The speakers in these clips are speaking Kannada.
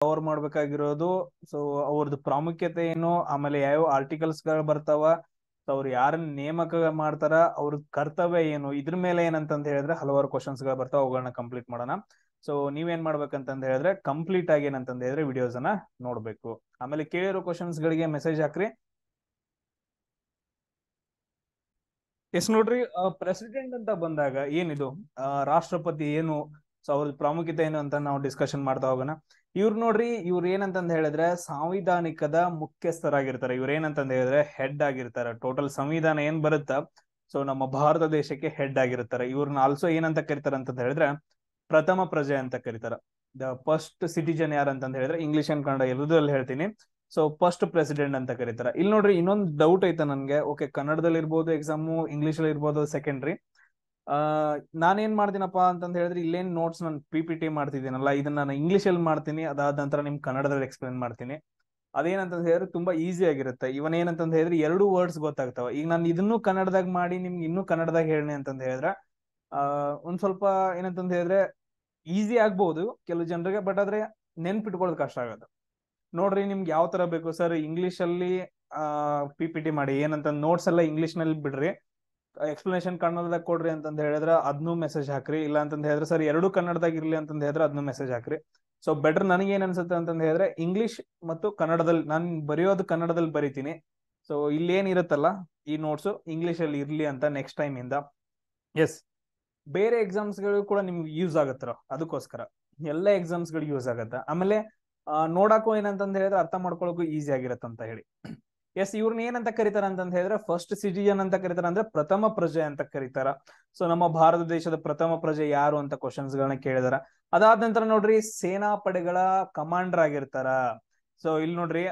ಕವರ್ ಮಾಡ್ಬೇಕಾಗಿರೋದು. ಸೊ ಅವ್ರದ್ದು ಪ್ರಾಮುಖ್ಯತೆ ಏನು, ಆಮೇಲೆ ಯಾವ ಆರ್ಟಿಕಲ್ಸ್ ಗಳು ಬರ್ತಾವ, ಅವ್ರು ಯಾರನ್ನ ನೇಮಕ ಮಾಡ್ತಾರ, ಅವ್ರ ಕರ್ತವ್ಯ ಏನು, ಇದ್ರ ಮೇಲೆ ಏನಂತಂದ ಹೇಳಿದ್ರೆ ಹಲವಾರು ಕ್ವಶನ್ಸ್ ಗಳು ಬರ್ತಾವ. ಅವುಗಳನ್ನ ಕಂಪ್ಲೀಟ್ ಮಾಡೋಣ. ಸೊ ನೀವೇನ್ ಮಾಡ್ಬೇಕಂತಂದ ಹೇಳಿದ್ರೆ ಕಂಪ್ಲೀಟ್ ಆಗಿ ಏನಂತಂದ ಹೇಳಿದ್ರೆ ವಿಡಿಯೋಸ್ ಅನ್ನ ನೋಡ್ಬೇಕು. ಆಮೇಲೆ ಕೇಳಿರೋ ಕ್ವಶನ್ಸ್ ಗಳಿಗೆ ಮೆಸೇಜ್ ಹಾಕ್ರಿ. ಎಸ್ ನೋಡ್ರಿ, ಪ್ರೆಸಿಡೆಂಟ್ ಅಂತ ಬಂದಾಗ ಏನಿದು ರಾಷ್ಟ್ರಪತಿ ಏನು, ಸೊ ಅವ್ರ ಪ್ರಾಮುಖ್ಯತೆ ಏನು ಅಂತ ನಾವು ಡಿಸ್ಕಷನ್ ಮಾಡ್ತಾ ಹೋಗೋಣ. ಇವ್ರು ನೋಡ್ರಿ, ಇವ್ರು ಏನಂತಂದ ಹೇಳಿದ್ರೆ ಸಾಂವಿಧಾನಿಕದ ಮುಖ್ಯಸ್ಥರಾಗಿರ್ತಾರೆ. ಇವ್ರ ಏನಂತಂದ ಹೇಳಿದ್ರೆ ಹೆಡ್ ಆಗಿರ್ತಾರೆ. ಟೋಟಲ್ ಸಂವಿಧಾನ ಏನ್ ಬರುತ್ತಾ, ಸೊ ನಮ್ಮ ಭಾರತ ದೇಶಕ್ಕೆ ಹೆಡ್ ಆಗಿರ್ತಾರೆ. ಇವ್ರನ್ನ ಆಲ್ಸೋ ಏನಂತ ಕರೀತಾರೆ ಅಂತಂದ ಹೇಳಿದ್ರೆ ಪ್ರಥಮ ಪ್ರಜೆ ಅಂತ ಕರೀತಾರ. ದ ಫಸ್ಟ್ ಸಿಟಿಜನ್ ಯಾರಂತಂದ ಹೇಳಿದ್ರೆ ಇಂಗ್ಲಿಷ್ ಅಂಡ್ ಕನ್ನಡ ಎರಡರಲ್ಲಿ ಹೇಳ್ತೀನಿ. ಸೊ ಫಸ್ಟ್ ಪ್ರೆಸಿಡೆಂಟ್ ಅಂತ ಕರೀತಾರ. ಇಲ್ಲಿ ನೋಡ್ರಿ ಇನ್ನೊಂದು ಡೌಟ್ ಐತೆ ನನ್ಗೆ. ಓಕೆ, ಕನ್ನಡದಲ್ಲಿ ಇರ್ಬೋದು ಎಕ್ಸಾಮು, ಇಂಗ್ಲಿಷ್ ಅಲ್ಲಿ ಇರ್ಬೋದು, ಸೆಕೆಂಡ್ರಿ. ನಾನೇನ್ ಮಾಡ್ತೀನಪ್ಪಾ ಅಂತಂದ ಹೇಳಿದ್ರೆ ಇಲ್ಲೇನ್ ನೋಟ್ಸ್ ನಾನು PPT ಮಾಡ್ತಿದ್ದೀನಲ್ಲ, ಇದನ್ನ ನಾನು ಇಂಗ್ಲಿಷ್ ಅಲ್ಲಿ ಮಾಡ್ತೀನಿ. ಅದಾದ ನಂತರ ನಿಮ್ ಕನ್ನಡದಲ್ಲಿ ಎಕ್ಸ್ಪ್ಲೇನ್ ಮಾಡ್ತೀನಿ. ಅದೇನಂತಂದ ಹೇಳಿದ್ರೆ ತುಂಬಾ ಈಸಿ ಆಗಿರುತ್ತೆ. ಇವನ್ ಏನಂತಂದ ಹೇಳಿದ್ರೆ ಎರಡು ವರ್ಡ್ಸ್ ಗೊತ್ತಾಗ್ತಾವ. ಈಗ ನಾನು ಇದನ್ನು ಕನ್ನಡದಾಗ ಮಾಡಿ ನಿಮ್ಗೆ ಇನ್ನೂ ಕನ್ನಡದಾಗ ಹೇಳಿ ಅಂತಂದ ಹೇಳಿದ್ರೆ ಒಂದ್ ಸ್ವಲ್ಪ ಏನಂತಂದ ಹೇಳಿದ್ರೆ ಈಸಿ ಆಗ್ಬಹುದು ಕೆಲವು ಜನರಿಗೆ, ಬಟ್ ಆದ್ರೆ ನೆನ್ಪಿಟ್ಕೊಳ್ಳೋದು ಕಷ್ಟ ಆಗುತ್ತೆ. ನೋಡ್ರಿ, ನಿಮ್ಗೆ ಯಾವ ತರ ಬೇಕು ಸರ್, ಇಂಗ್ಲಿಷ್ ಅಲ್ಲಿ PPT ಮಾಡಿ, ಏನಂತ ನೋಟ್ಸ್ ಎಲ್ಲ ಇಂಗ್ಲಿಷ್ ನಲ್ಲಿ ಬಿಡ್ರಿ, ಎಕ್ಸ್ಪ್ಲನೇಷನ್ ಕನ್ನಡದಾಗ ಕೊಡ್ರಿ ಅಂತಂದ ಹೇಳಿದ್ರೆ ಅದನ್ನೂ ಮೆಸೇಜ್ ಹಾಕ್ರಿ. ಇಲ್ಲ ಅಂತಂದ ಹೇಳಿದ್ರೆ ಸರ್ ಎರಡು ಕನ್ನಡದಾಗ ಇರ್ಲಿ ಅಂತಂದ ಹೇಳಿದ್ರೆ ಅದನ್ನೂ ಮೆಸೇಜ್ ಹಾಕ್ರಿ. ಸೊ ಬೆಟರ್ ನನಗೆ ಏನ್ ಅನ್ಸುತ್ತೆ ಅಂತಂದ ಹೇಳಿದ್ರೆ ಇಂಗ್ಲಿಷ್ ಮತ್ತು ಕನ್ನಡದಲ್ಲಿ ನಾನು ಬರೆಯೋದು ಕನ್ನಡದಲ್ಲಿ ಬರಿತೀನಿ. ಸೊ ಇಲ್ಲಿ ಏನಿರುತ್ತಲ್ಲ ಈ ನೋಟ್ಸ್ ಇಂಗ್ಲಿಷ್ ಅಲ್ಲಿ ಇರ್ಲಿ ಅಂತ ನೆಕ್ಸ್ಟ್ ಟೈಮ್ ಇಂದ. ಎಸ್, ಬೇರೆ ಎಕ್ಸಾಮ್ಸ್ ಗಳು ಕೂಡ ನಿಮ್ಗೆ ಯೂಸ್ ಆಗತ್ತಾರ, ಅದಕ್ಕೋಸ್ಕರ ಎಲ್ಲ ಎಕ್ಸಾಮ್ಸ್ ಗಳು ಯೂಸ್ ಆಗತ್ತ. ಆಮೇಲೆ ನೋಡಕ್ಕೂ ಏನಂತಂದ ಹೇಳಿದ್ರೆ ಅರ್ಥ ಮಾಡ್ಕೊಳಕ್ಕೂ ಈಸಿ ಆಗಿರತ್ತ ಅಂತ ಹೇಳಿ. ಎಸ್, ಇವ್ರನ್ನ ಏನಂತ ಕರೀತಾರ ಅಂತಂದ ಹೇಳಿದ್ರೆ ಫಸ್ಟ್ ಸಿಟಿಜನ್ ಅಂತ ಕರೀತಾರ, ಅಂದ್ರೆ ಪ್ರಥಮ ಪ್ರಜೆ ಅಂತ ಕರೀತಾರ. ಸೊ ನಮ್ಮ ಭಾರತ ದೇಶದ ಪ್ರಥಮ ಪ್ರಜೆ ಯಾರು ಅಂತ ಕ್ವಶನ್ಸ್ ಗಳನ್ನ ಕೇಳಿದಾರ. ಅದಾದ ನಂತರ ನೋಡ್ರಿ ಸೇನಾ ಪಡೆಗಳ ಕಮಾಂಡರ್ ಆಗಿರ್ತಾರ. ಸೊ ಇಲ್ಲಿ ನೋಡ್ರಿ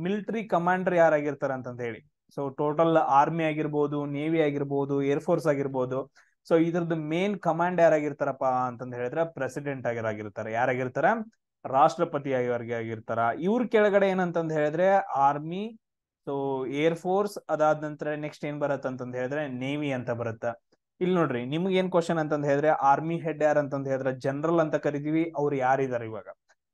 ಮಿಲಿಟರಿ ಕಮಾಂಡರ್ ಯಾರಾಗಿರ್ತಾರ ಅಂತಂದ ಹೇಳಿ. ಸೊ ಟೋಟಲ್ ಆರ್ಮಿ ಆಗಿರ್ಬೋದು, ನೇವಿ ಆಗಿರ್ಬೋದು, ಏರ್ ಫೋರ್ಸ್ ಆಗಿರ್ಬೋದು. ಸೊ ಇದ್ರದ್ದು ಮೇನ್ ಕಮಾಂಡ್ ಯಾರಾಗಿರ್ತಾರಪ್ಪ ಅಂತಂದ ಹೇಳಿದ್ರೆ ಪ್ರೆಸಿಡೆಂಟ್ ಆಗಿರ್ತಾರೆ. ಯಾರಾಗಿರ್ತಾರ? ರಾಷ್ಟ್ರಪತಿ ಆಗಿರ್ತಾರ. ಇವ್ರ ಕೆಳಗಡೆ ಏನಂತಂದ ಹೇಳಿದ್ರೆ ಆರ್ಮಿ, ಸೊ ಏರ್ ಫೋರ್ಸ್, ಅದಾದ ನಂತರ ನೆಕ್ಸ್ಟ್ ಏನ್ ಬರತ್ತ ಅಂತಂದ ಹೇಳಿದ್ರೆ ನೇವಿ ಅಂತ ಬರುತ್ತ. ಇಲ್ಲಿ ನೋಡ್ರಿ ನಿಮ್ಗೆ ಏನ್ ಕ್ವಶನ್ ಅಂತಂದ ಹೇಳಿದ್ರೆ ಆರ್ಮಿ ಹೆಡ್ ಯಾರು ಅಂತಂದ ಹೇಳಿದ್ರೆ ಜನರಲ್ ಅಂತ ಕರಿತೀವಿ, ಅವ್ರು ಯಾರಿದಾರೆ ಇವಾಗ.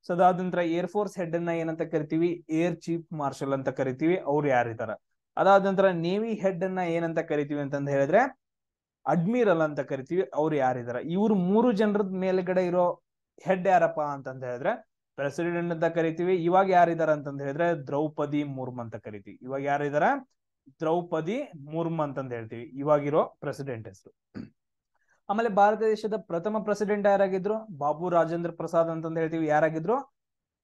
ಸೊ ಅದಾದ ನಂತರ ಏರ್ ಫೋರ್ಸ್ ಹೆಡ್ ಅನ್ನ ಏನಂತ ಕರಿತೀವಿ, ಏರ್ ಚೀಫ್ ಮಾರ್ಷಲ್ ಅಂತ ಕರಿತೀವಿ, ಅವ್ರು ಯಾರಿದಾರ. ಅದಾದ ನಂತರ ನೇವಿ ಹೆಡ್ ಅನ್ನ ಏನಂತ ಕರಿತೀವಿ ಅಂತಂದ ಹೇಳಿದ್ರೆ ಅಡ್ಮಿರಲ್ ಅಂತ ಕರಿತೀವಿ, ಅವ್ರು ಯಾರಿದಾರ. ಇವ್ರು ಮೂರು ಜನರದ ಮೇಲ್ಗಡೆ ಇರೋ ಹೆಡ್ ಯಾರಪ್ಪ ಅಂತಂದ ಹೇಳಿದ್ರೆ ಪ್ರೆಸಿಡೆಂಟ್ ಅಂತ ಕರಿತೀವಿ. ಇವಾಗ ಯಾರಿದಾರ ಅಂತಂದ ಹೇಳಿದ್ರೆ ದ್ರೌಪದಿ ಮುರ್ಮು ಅಂತ ಕರಿತೀವಿ. ಇವಾಗ ಯಾರಿದಾರ? ದ್ರೌಪದಿ ಮುರ್ಮು ಅಂತಂದ ಹೇಳ್ತೀವಿ ಇವಾಗಿರೋ ಪ್ರೆಸಿಡೆಂಟ್ ಹೆಸರು. ಆಮೇಲೆ ಭಾರತ ದೇಶದ ಪ್ರಥಮ ಪ್ರೆಸಿಡೆಂಟ್ ಯಾರಾಗಿದ್ರು? ಬಾಬು ರಾಜೇಂದ್ರ ಪ್ರಸಾದ್ ಅಂತಂದ ಹೇಳ್ತೀವಿ. ಯಾರಾಗಿದ್ರು?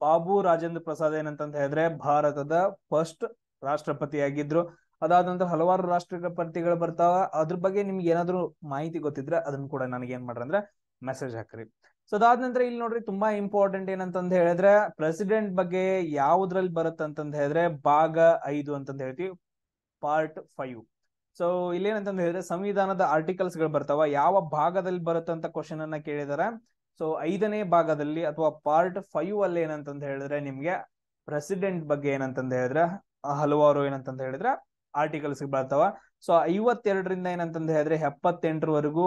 ಬಾಬು ರಾಜೇಂದ್ರ ಪ್ರಸಾದ್ ಏನಂತಂದ ಹೇಳಿದ್ರೆ ಭಾರತದ ಫಸ್ಟ್ ರಾಷ್ಟ್ರಪತಿ ಆಗಿದ್ರು. ಅದಾದ ನಂತರ ಹಲವಾರು ರಾಷ್ಟ್ರಪತಿಗಳು ಬರ್ತಾವ. ಅದ್ರ ಬಗ್ಗೆ ನಿಮ್ಗೆ ಏನಾದ್ರು ಮಾಹಿತಿ ಗೊತ್ತಿದ್ರೆ ಅದನ್ನ ಕೂಡ ನನಗೆ ಏನ್ ಮಾಡ್ರಿ ಅಂದ್ರೆ ಮೆಸೇಜ್ ಹಾಕ್ರಿ. ಸೊ ಅದಾದ ನಂತರ ಇಲ್ಲಿ ನೋಡ್ರಿ ತುಂಬಾ ಇಂಪಾರ್ಟೆಂಟ್ ಏನಂತಂದ ಹೇಳಿದ್ರೆ ಪ್ರೆಸಿಡೆಂಟ್ ಬಗ್ಗೆ ಯಾವ್ದ್ರಲ್ಲಿ ಬರುತ್ತಂತಂದ ಹೇಳಿದ್ರೆ ಭಾಗ 5 ಅಂತಂದ ಹೇಳ್ತೀವಿ, ಪಾರ್ಟ್ 5. ಸೊ ಇಲ್ಲೇನಂತಂದ ಹೇಳಿದ್ರೆ ಸಂವಿಧಾನದ ಆರ್ಟಿಕಲ್ಸ್ ಗಳು ಬರ್ತಾವ. ಯಾವ ಭಾಗದಲ್ಲಿ ಬರುತ್ತಂತ ಕ್ವಶನ್ ಅನ್ನ ಕೇಳಿದಾರೆ. ಸೊ 5ನೇ ಭಾಗದಲ್ಲಿ ಅಥವಾ ಪಾರ್ಟ್ 5 ಅಲ್ಲಿ ಏನಂತಂದ ಹೇಳಿದ್ರೆ ನಿಮ್ಗೆ ಪ್ರೆಸಿಡೆಂಟ್ ಬಗ್ಗೆ ಏನಂತಂದ ಹೇಳಿದ್ರೆ ಹಲವಾರು ಏನಂತಂದ ಹೇಳಿದ್ರೆ ಆರ್ಟಿಕಲ್ಸ್ ಬರ್ತಾವ. ಸೊ 52ರಿಂದ ಏನಂತಂದ ಹೇಳಿದ್ರೆ 78ರವರೆಗೂ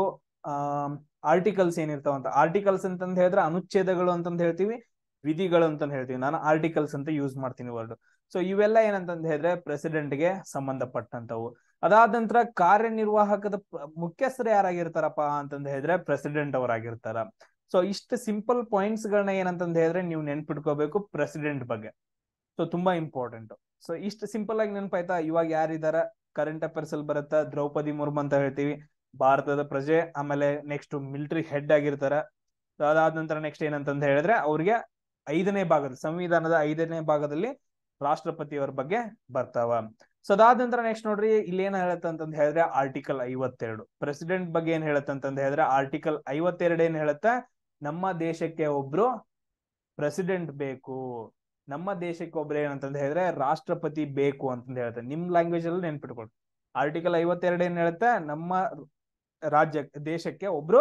ಆರ್ಟಿಕಲ್ಸ್ ಏನಿರ್ತಾವಂತ. ಆರ್ಟಿಕಲ್ಸ್ ಅಂತಂದ ಹೇಳಿದ್ರೆ ಅನುಚ್ಛೇದಗಳು ಅಂತಂದ ಹೇಳ್ತೀವಿ, ವಿಧಿಗಳು ಅಂತ ಹೇಳ್ತೀವಿ. ನಾನು ಆರ್ಟಿಕಲ್ಸ್ ಅಂತ ಯೂಸ್ ಮಾಡ್ತೀನಿ ವರ್ಡ್. ಸೊ ಇವೆಲ್ಲ ಏನಂತಂದ ಹೇಳಿದ್ರೆ ಪ್ರೆಸಿಡೆಂಟ್ಗೆ ಸಂಬಂಧಪಟ್ಟಂತವು. ಅದಾದ ನಂತರ ಕಾರ್ಯನಿರ್ವಾಹಕದ ಮುಖ್ಯಸ್ಥರು ಯಾರಾಗಿರ್ತಾರಪ್ಪ ಅಂತಂದ ಹೇಳಿದ್ರೆ ಪ್ರೆಸಿಡೆಂಟ್ ಅವರಾಗಿರ್ತಾರ. ಸೊ ಇಷ್ಟು ಸಿಂಪಲ್ ಪಾಯಿಂಟ್ಸ್ ಗಳನ್ನ ಏನಂತಂದ ಹೇಳಿದ್ರೆ ನೀವು ನೆನ್ಪಿಟ್ಕೋಬೇಕು ಪ್ರೆಸಿಡೆಂಟ್ ಬಗ್ಗೆ. ಸೊ ತುಂಬಾ ಇಂಪಾರ್ಟೆಂಟ್. ಸೊ ಇಷ್ಟು ಸಿಂಪಲ್ ಆಗಿ ನೆನಪಾಯ್ತಾ? ಇವಾಗ ಯಾರಿದಾರ ಕರೆಂಟ್ ಅಫೇರ್ಸ್ ಅಲ್ಲಿ ಬರುತ್ತಾ ದ್ರೌಪದಿ ಮುರ್ಮು ಅಂತ ಹೇಳ್ತೀವಿ, ಭಾರತದ ಪ್ರಜೆ. ಆಮೇಲೆ ನೆಕ್ಸ್ಟ್ ಮಿಲಿಟರಿ ಹೆಡ್ ಆಗಿರ್ತಾರ. ಅದಾದ ನಂತರ ನೆಕ್ಸ್ಟ್ ಏನಂತಂದ ಹೇಳಿದ್ರೆ ಅವ್ರಿಗೆ 5ನೇ ಭಾಗದಲ್ಲಿ ಸಂವಿಧಾನದ 5ನೇ ಭಾಗದಲ್ಲಿ ರಾಷ್ಟ್ರಪತಿಯವರ ಬಗ್ಗೆ ಬರ್ತಾವ. ಸೊ ಅದಾದ ನಂತರ ನೆಕ್ಸ್ಟ್ ನೋಡ್ರಿ ಇಲ್ಲಿ ಏನ್ ಹೇಳತ್ತಂತಂದ ಹೇಳಿದ್ರೆ ಆರ್ಟಿಕಲ್ 52 ಪ್ರೆಸಿಡೆಂಟ್ ಬಗ್ಗೆ ಏನ್ ಹೇಳತ್ತಂತಂದ ಹೇಳಿದ್ರೆ ಆರ್ಟಿಕಲ್ 52 ಏನ್ ಹೇಳತ್ತ, ನಮ್ಮ ದೇಶಕ್ಕೆ ಒಬ್ರು ಪ್ರೆಸಿಡೆಂಟ್ ಬೇಕು, ನಮ್ಮ ದೇಶಕ್ಕೆ ಒಬ್ರು ಏನಂತಂದ ಹೇಳಿದ್ರೆ ರಾಷ್ಟ್ರಪತಿ ಬೇಕು ಅಂತಂದ ಹೇಳುತ್ತೆ. ನಿಮ್ ಲ್ಯಾಂಗ್ವೇಜ್ ಅಲ್ಲಿ ನೆನ್ಪಿಟ್ಕೊಳ್ರಿ. ಆರ್ಟಿಕಲ್ 52 ಏನ್ ಹೇಳುತ್ತೆ, ನಮ್ಮ ದೇಶಕ್ಕೆ ಒಬ್ರು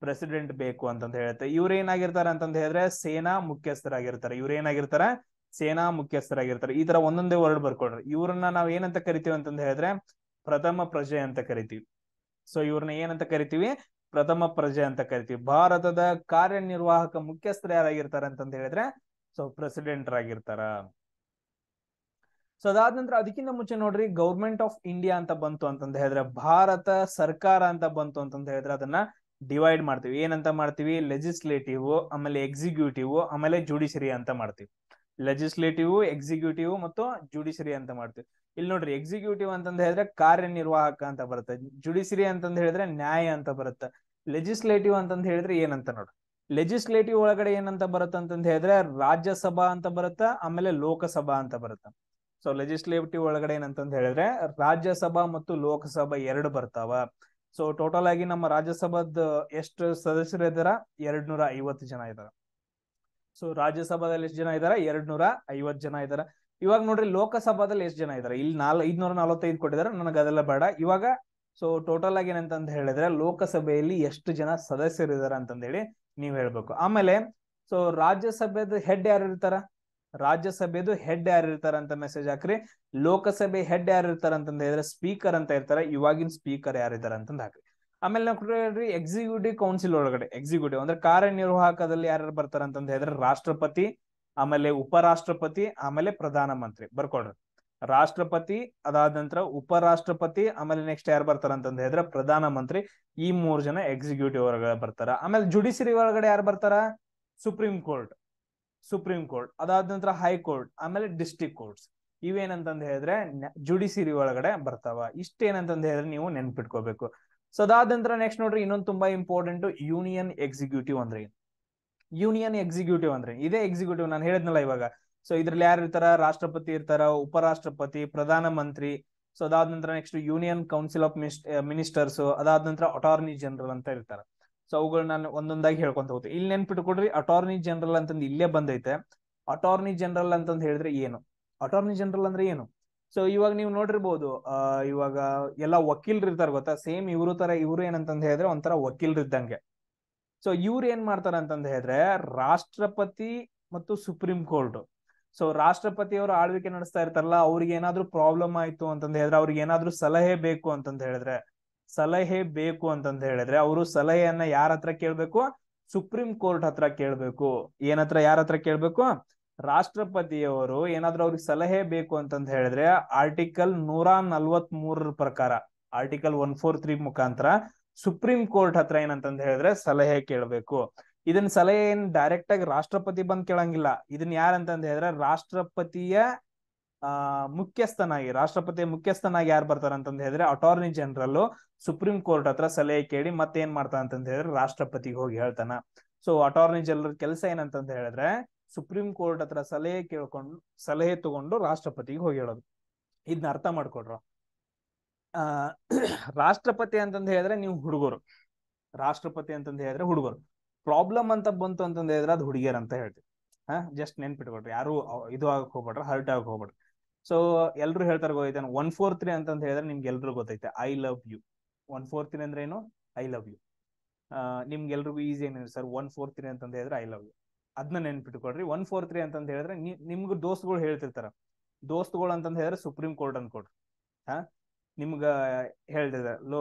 ಪ್ರೆಸಿಡೆಂಟ್ ಬೇಕು ಅಂತಂದ ಹೇಳುತ್ತೆ. ಇವ್ರೇನಾಗಿರ್ತಾರೆ ಅಂತಂದ ಹೇಳಿದ್ರೆ ಸೇನಾ ಮುಖ್ಯಸ್ಥರಾಗಿರ್ತಾರೆ. ಇವ್ರೇನಾಗಿರ್ತಾರೆ? ಸೇನಾ ಮುಖ್ಯಸ್ಥರಾಗಿರ್ತಾರೆ. ಈ ತರ ಒಂದೊಂದೇ ವರ್ಡ್ ಬರ್ಕೊಡ್ರಿ. ಇವ್ರನ್ನ ನಾವ್ ಏನಂತ ಕರಿತೀವಿ ಅಂತಂದ ಹೇಳಿದ್ರೆ ಪ್ರಥಮ ಪ್ರಜೆ ಅಂತ ಕರಿತೀವಿ. ಸೊ ಇವ್ರನ್ನ ಏನಂತ ಕರಿತೀವಿ? ಪ್ರಥಮ ಪ್ರಜೆ ಅಂತ ಕರಿತೀವಿ. ಭಾರತದ ಕಾರ್ಯನಿರ್ವಾಹಕ ಮುಖ್ಯಸ್ಥರು ಯಾರಾಗಿರ್ತಾರೆ ಅಂತಂದ ಹೇಳಿದ್ರೆ ಸೊ ಪ್ರೆಸಿಡೆಂಟ್ ಆಗಿರ್ತಾರ. ಸೊ ಅದಾದ ನಂತರ ಅದಕ್ಕಿಂತ ಮುಂಚೆ ನೋಡ್ರಿ ಗೌರ್ಮೆಂಟ್ ಆಫ್ ಇಂಡಿಯಾ ಅಂತ ಬಂತು ಅಂತಂದ ಹೇಳಿದ್ರೆ, ಭಾರತ ಸರ್ಕಾರ ಅಂತ ಬಂತು ಅಂತಂದ ಹೇಳಿದ್ರೆ ಅದನ್ನ ಡಿವೈಡ್ ಮಾಡ್ತೀವಿ. ಏನಂತ ಮಾಡ್ತೀವಿ? ಲೆಜಿಸ್ಲೇಟಿವ್, ಆಮೇಲೆ ಎಕ್ಸಿಕ್ಯೂಟಿವ್, ಆಮೇಲೆ ಜುಡಿಷರಿ ಅಂತ ಮಾಡ್ತೀವಿ. ಲೆಜಿಸ್ಲೇಟಿವ್, ಎಕ್ಸಿಕ್ಯೂಟಿವ್ ಮತ್ತು ಜುಡಿಷರಿ ಅಂತ ಮಾಡ್ತೀವಿ. ಇಲ್ಲಿ ನೋಡ್ರಿ ಎಕ್ಸಿಕ್ಯೂಟಿವ್ ಅಂತಂದ ಹೇಳಿದ್ರೆ ಕಾರ್ಯನಿರ್ವಾಹಕ ಅಂತ ಬರುತ್ತೆ, ಜುಡಿಷರಿ ಅಂತಂದ ಹೇಳಿದ್ರೆ ನ್ಯಾಯ ಅಂತ ಬರುತ್ತೆ, ಲೆಜಿಸ್ಲೇಟಿವ್ ಅಂತಂದ ಹೇಳಿದ್ರೆ ಏನಂತ ನೋಡ್ರಿ. ಲೆಜಿಸ್ಲೇಟಿವ್ ಒಳಗಡೆ ಏನಂತ ಬರುತ್ತೆ ಅಂತಂದ ಹೇಳಿದ್ರೆ ರಾಜ್ಯಸಭಾ ಅಂತ ಬರುತ್ತ, ಆಮೇಲೆ ಲೋಕಸಭಾ ಅಂತ ಬರುತ್ತೆ. ಸೊ ಲೆಜಿಸ್ಲೇಟಿವ್ ಒಳಗಡೆ ಏನಂತಂದ ಹೇಳಿದ್ರೆ ರಾಜ್ಯಸಭಾ ಮತ್ತು ಲೋಕಸಭಾ ಎರಡು ಬರ್ತಾವ. ಸೊ ಟೋಟಲ್ ಆಗಿ ನಮ್ಮ ರಾಜ್ಯಸಭಾದ ಎಷ್ಟು ಸದಸ್ಯರು ಇದಾರ? 250 ಜನ ಇದಾರ. ಸೊ ರಾಜ್ಯಸಭಾದಲ್ಲಿ ಎಷ್ಟು ಜನ ಇದಾರ? 250 ಜನ ಇದಾರ. ಇವಾಗ ನೋಡ್ರಿ ಲೋಕಸಭಾದಲ್ಲಿ ಎಷ್ಟು ಜನ ಇದಾರೆ? ಇಲ್ಲಿ 545 ಕೊಟ್ಟಿದಾರೆ, ನನಗೆ ಅದೆಲ್ಲ ಬೇಡ ಇವಾಗ. ಸೊ ಟೋಟಲ್ ಆಗಿ ಏನಂತಂದ ಹೇಳಿದ್ರೆ ಲೋಕಸಭೆಯಲ್ಲಿ ಎಷ್ಟು ಜನ ಸದಸ್ಯರು ಇದಾರ ಅಂತಂದ ಹೇಳಿ ನೀವ್ ಹೇಳ್ಬೇಕು. ಆಮೇಲೆ ಸೊ ರಾಜ್ಯಸಭೆದ ಹೆಡ್ ಯಾರು ಇರ್ತಾರ? ರಾಜ್ಯಸಭೆದು ಹೆಡ್ ಯಾರು ಇರ್ತಾರ ಅಂತ ಮೆಸೇಜ್ ಹಾಕ್ರಿ. ಲೋಕಸಭೆ ಹೆಡ್ ಯಾರು ಇರ್ತಾರ ಅಂತಂದ ಹೇಳಿದ್ರೆ ಸ್ಪೀಕರ್ ಅಂತ ಇರ್ತಾರೆ. ಇವಾಗಿನ ಸ್ಪೀಕರ್ ಯಾರಿದಾರ ಅಂತಂದ ಹಾಕ್ರಿ. ಆಮೇಲೆ ನಾವು ಎಕ್ಸಿಕ್ಯೂಟಿವ್ ಕೌನ್ಸಿಲ್ ಒಳಗಡೆ, ಎಕ್ಸಿಕ್ಯೂಟಿವ್ ಅಂದ್ರೆ ಕಾರ್ಯನಿರ್ವಾಹಕದಲ್ಲಿ ಯಾರು ಬರ್ತಾರ ಅಂತಂದ ಹೇಳಿದ್ರೆ ರಾಷ್ಟ್ರಪತಿ, ಆಮೇಲೆ ಉಪರಾಷ್ಟ್ರಪತಿ, ಆಮೇಲೆ ಪ್ರಧಾನ ಮಂತ್ರಿ. ಬರ್ಕೊಡ್ರಿ ರಾಷ್ಟ್ರಪತಿ, ಅದಾದ ನಂತರ ಉಪರಾಷ್ಟ್ರಪತಿ, ಆಮೇಲೆ ನೆಕ್ಸ್ಟ್ ಯಾರು ಬರ್ತಾರ ಅಂತಂದ ಹೇಳಿದ್ರೆ ಪ್ರಧಾನ ಮಂತ್ರಿ. ಈ 3 ಜನ ಎಕ್ಸಿಕ್ಯೂಟಿವ್ ಒಳಗಡೆ ಬರ್ತಾರ. ಆಮೇಲೆ ಜುಡಿಷರಿ ಒಳಗಡೆ ಯಾರು ಬರ್ತಾರ? ಸುಪ್ರೀಂ ಕೋರ್ಟ್, ಸುಪ್ರೀಂ ಕೋರ್ಟ್, ಅದಾದ ನಂತರ ಹೈಕೋರ್ಟ್, ಆಮೇಲೆ ಡಿಸ್ಟ್ರಿಕ್ಟ್ ಕೋರ್ಟ್ಸ್. ಇವೇನಂತಂದ ಹೇಳಿದ್ರೆ ಜುಡಿಷರಿ ಒಳಗಡೆ ಬರ್ತಾವ. ಇಷ್ಟೇನಂತಂದ ಹೇಳಿದ್ರೆ ನೀವು ನೆನ್ಪಿಟ್ಕೋಬೇಕು. ಸೊ ಅದಾದ ನಂತರ ನೆಕ್ಸ್ಟ್ ನೋಡ್ರಿ ಇನ್ನೊಂದು ತುಂಬಾ ಇಂಪಾರ್ಟೆಂಟ್, ಯೂನಿಯನ್ ಎಕ್ಸಿಕ್ಯೂಟಿವ್ ಅಂದ್ರೆ ಏನು? ಯೂನಿಯನ್ ಎಕ್ಸಿಕ್ಯೂಟಿವ್ ಅಂದ್ರೆ ಇದೇ ಎಕ್ಸಿಕ್ಯೂಟಿವ್ ನಾನು ಹೇಳಿದ್ನಲ್ಲ ಇವಾಗ. ಸೊ ಇದ್ರಲ್ಲಿ ಯಾರು ಇರ್ತಾರ? ರಾಷ್ಟ್ರಪತಿ ಇರ್ತಾರ, ಉಪರಾಷ್ಟ್ರಪತಿ, ಪ್ರಧಾನ ಮಂತ್ರಿ. ಸೊ ಅದಾದ ನಂತರ next union council of ministers, ಅದಾದ ನಂತರ ಅಟಾರ್ನಿ ಜನರಲ್ ಅಂತ ಇರ್ತಾರ. ಸೊ ಅವುಗಳು ನಾನು ಒಂದೊಂದಾಗಿ ಹೇಳ್ಕೊಂತ ಹೋಗ್ತೀನಿ. ಇಲ್ಲಿ ನೆನ್ಪಿಟ್ಕೊಡ್ರಿ ಅಟಾರ್ನಿ ಜನರಲ್ ಅಂತಂದು ಇಲ್ಲೇ ಬಂದೈತೆ. ಅಟಾರ್ನಿ ಜನರಲ್ ಅಂತಂದ್ ಹೇಳಿದ್ರೆ ಏನು? ಅಟಾರ್ನಿ ಜನರಲ್ ಅಂದ್ರೆ ಏನು? ಸೊ ಇವಾಗ ನೀವು ನೋಡಿರ್ಬೋದು, ಇವಾಗ ಎಲ್ಲಾ ವಕೀಲರು ಇರ್ತಾರ ಗೊತ್ತಾ, ಸೇಮ್ ಇವ್ರು ಏನಂತಂದ್ ಹೇಳಿದ್ರೆ ಒಂಥರ ವಕೀಲರು ಇದ್ದಂಗೆ. ಸೊ ಇವ್ರು ಏನ್ ಮಾಡ್ತಾರ ಅಂತಂದ ಹೇಳಿದ್ರೆ ರಾಷ್ಟ್ರಪತಿ ಮತ್ತು ಸುಪ್ರೀಂ ಕೋರ್ಟ್. ಸೊ ರಾಷ್ಟ್ರಪತಿ ಅವರು ಆಳ್ವಿಕೆ ನಡೆಸ್ತಾ ಇರ್ತಾರಲ್ಲ, ಅವ್ರಿಗೆ ಏನಾದ್ರು ಪ್ರಾಬ್ಲಮ್ ಆಯ್ತು ಅಂತಂದ ಹೇಳಿದ್ರೆ, ಅವ್ರಿಗೆ ಏನಾದ್ರು ಸಲಹೆ ಬೇಕು ಅಂತಂದ ಹೇಳಿದ್ರೆ ಅವರು ಸಲಹೆಯನ್ನ ಯಾರ ಹತ್ರ ಕೇಳ್ಬೇಕು? ಸುಪ್ರೀಂ ಕೋರ್ಟ್ ಹತ್ರ ಕೇಳ್ಬೇಕು. ಯಾರ ಹತ್ರ ಕೇಳ್ಬೇಕು? ರಾಷ್ಟ್ರಪತಿಯವರು ಏನಾದ್ರು ಅವ್ರಿಗೆ ಸಲಹೆ ಬೇಕು ಅಂತಂದ ಹೇಳಿದ್ರೆ ಆರ್ಟಿಕಲ್ 143 ಪ್ರಕಾರ, ಆರ್ಟಿಕಲ್ 143 ಮುಖಾಂತರ ಸುಪ್ರೀಂ ಕೋರ್ಟ್ ಹತ್ರ ಏನಂತಂದ ಹೇಳಿದ್ರೆ ಸಲಹೆ ಕೇಳಬೇಕು. ಇದನ್ನ ಸಲಹೆ ಏನ್ ಡೈರೆಕ್ಟ್ ಆಗಿ ರಾಷ್ಟ್ರಪತಿ ಬಂದ್ ಕೇಳಂಗಿಲ್ಲ. ಇದನ್ನ ಯಾರಂತಂದ ಹೇಳಿದ್ರೆ ರಾಷ್ಟ್ರಪತಿಯ ಮುಖ್ಯಸ್ಥನಾಗಿ ಯಾರು ಬರ್ತಾರ ಅಂತಂದ ಹೇಳಿದ್ರೆ ಅಟಾರ್ನಿ ಜನರಲ್ ಸುಪ್ರೀಂ ಕೋರ್ಟ್ ಹತ್ರ ಸಲಹೆ ಕೇಳಿ ಮತ್ತೇನ್ ಮಾಡ್ತಾನ ಅಂತಂದ ಹೇಳಿದ್ರೆ ರಾಷ್ಟ್ರಪತಿಗೆ ಹೋಗಿ ಹೇಳ್ತಾನ. ಸೊ ಅಟಾರ್ನಿ ಜನರಲ್ ಕೆಲಸ ಏನಂತಂದ ಹೇಳಿದ್ರೆ ಸುಪ್ರೀಂ ಕೋರ್ಟ್ ಹತ್ರ ಸಲಹೆ ತಗೊಂಡು ರಾಷ್ಟ್ರಪತಿಗೆ ಹೋಗಿ ಹೇಳೋದು. ಇದನ್ನ ಅರ್ಥ ಮಾಡ್ಕೊಡ್ರು. ರಾಷ್ಟ್ರಪತಿ ಅಂತಂದ ಹೇಳಿದ್ರೆ ನೀವು ಹುಡುಗರು, ರಾಷ್ಟ್ರಪತಿ ಅಂತಂದ ಹೇಳಿದ್ರೆ ಹುಡುಗರು. ಪ್ರಾಬ್ಲಮ್ ಅಂತ ಬಂತು ಅಂತಂದ ಹೇಳಿದ್ರೆ ಅದು ಹುಡುಗಿಯರ್ ಅಂತ ಹೇಳ್ತೀವಿ. ಜಸ್ಟ್ ನೆನ್ಪಿಟ್ಕೊಡ್ರಿ, ಯಾರು ಇದು ಆಗಕ್ ಹೋಗ್ಬೇಡ್ರಿ, ಹರ್ಟ್ ಆಗಕ್ ಹೋಗ್ಬೇಡ್ರಿ. ಸೊ ಎಲ್ರು ಹೇಳ್ತಾರೆ ಗೊತ್ತೈತೆ 143 ಅಂತಂದ ಹೇಳಿದ್ರೆ ನಿಮ್ಗೆ ಎಲ್ರು ಗೊತ್ತೈತೆ ಐ ಲವ್ ಯು. 143 ಅಂದ್ರೆ ಏನು? I love you. ನಿಮ್ಗೆ ಎಲ್ರಿಗೂ ಈಸಿ ಏನಿದೆ ಸರ್? 143 ಅಂತಂದ ಹೇಳಿದ್ರೆ ಐ ಲವ್ ಯು. ಅದನ್ನ ನೆನ್ಪಿಟ್ಕೊಡ್ರಿ. 143 ಅಂತಂದ ಹೇಳಿದ್ರೆ ನಿಮ್ಗೆ ದೋಸ್ತುಗಳು ಹೇಳ್ತಿರ್ತಾರ. ದೋಸ್ತುಗಳು ಅಂತಂದ ಹೇಳಿದ್ರೆ ಸುಪ್ರೀಂ ಕೋರ್ಟ್ ಅನ್ಕೊಡ್ರಿ. ನಿಮ್ಗ ಹೇಳ್ತಿದ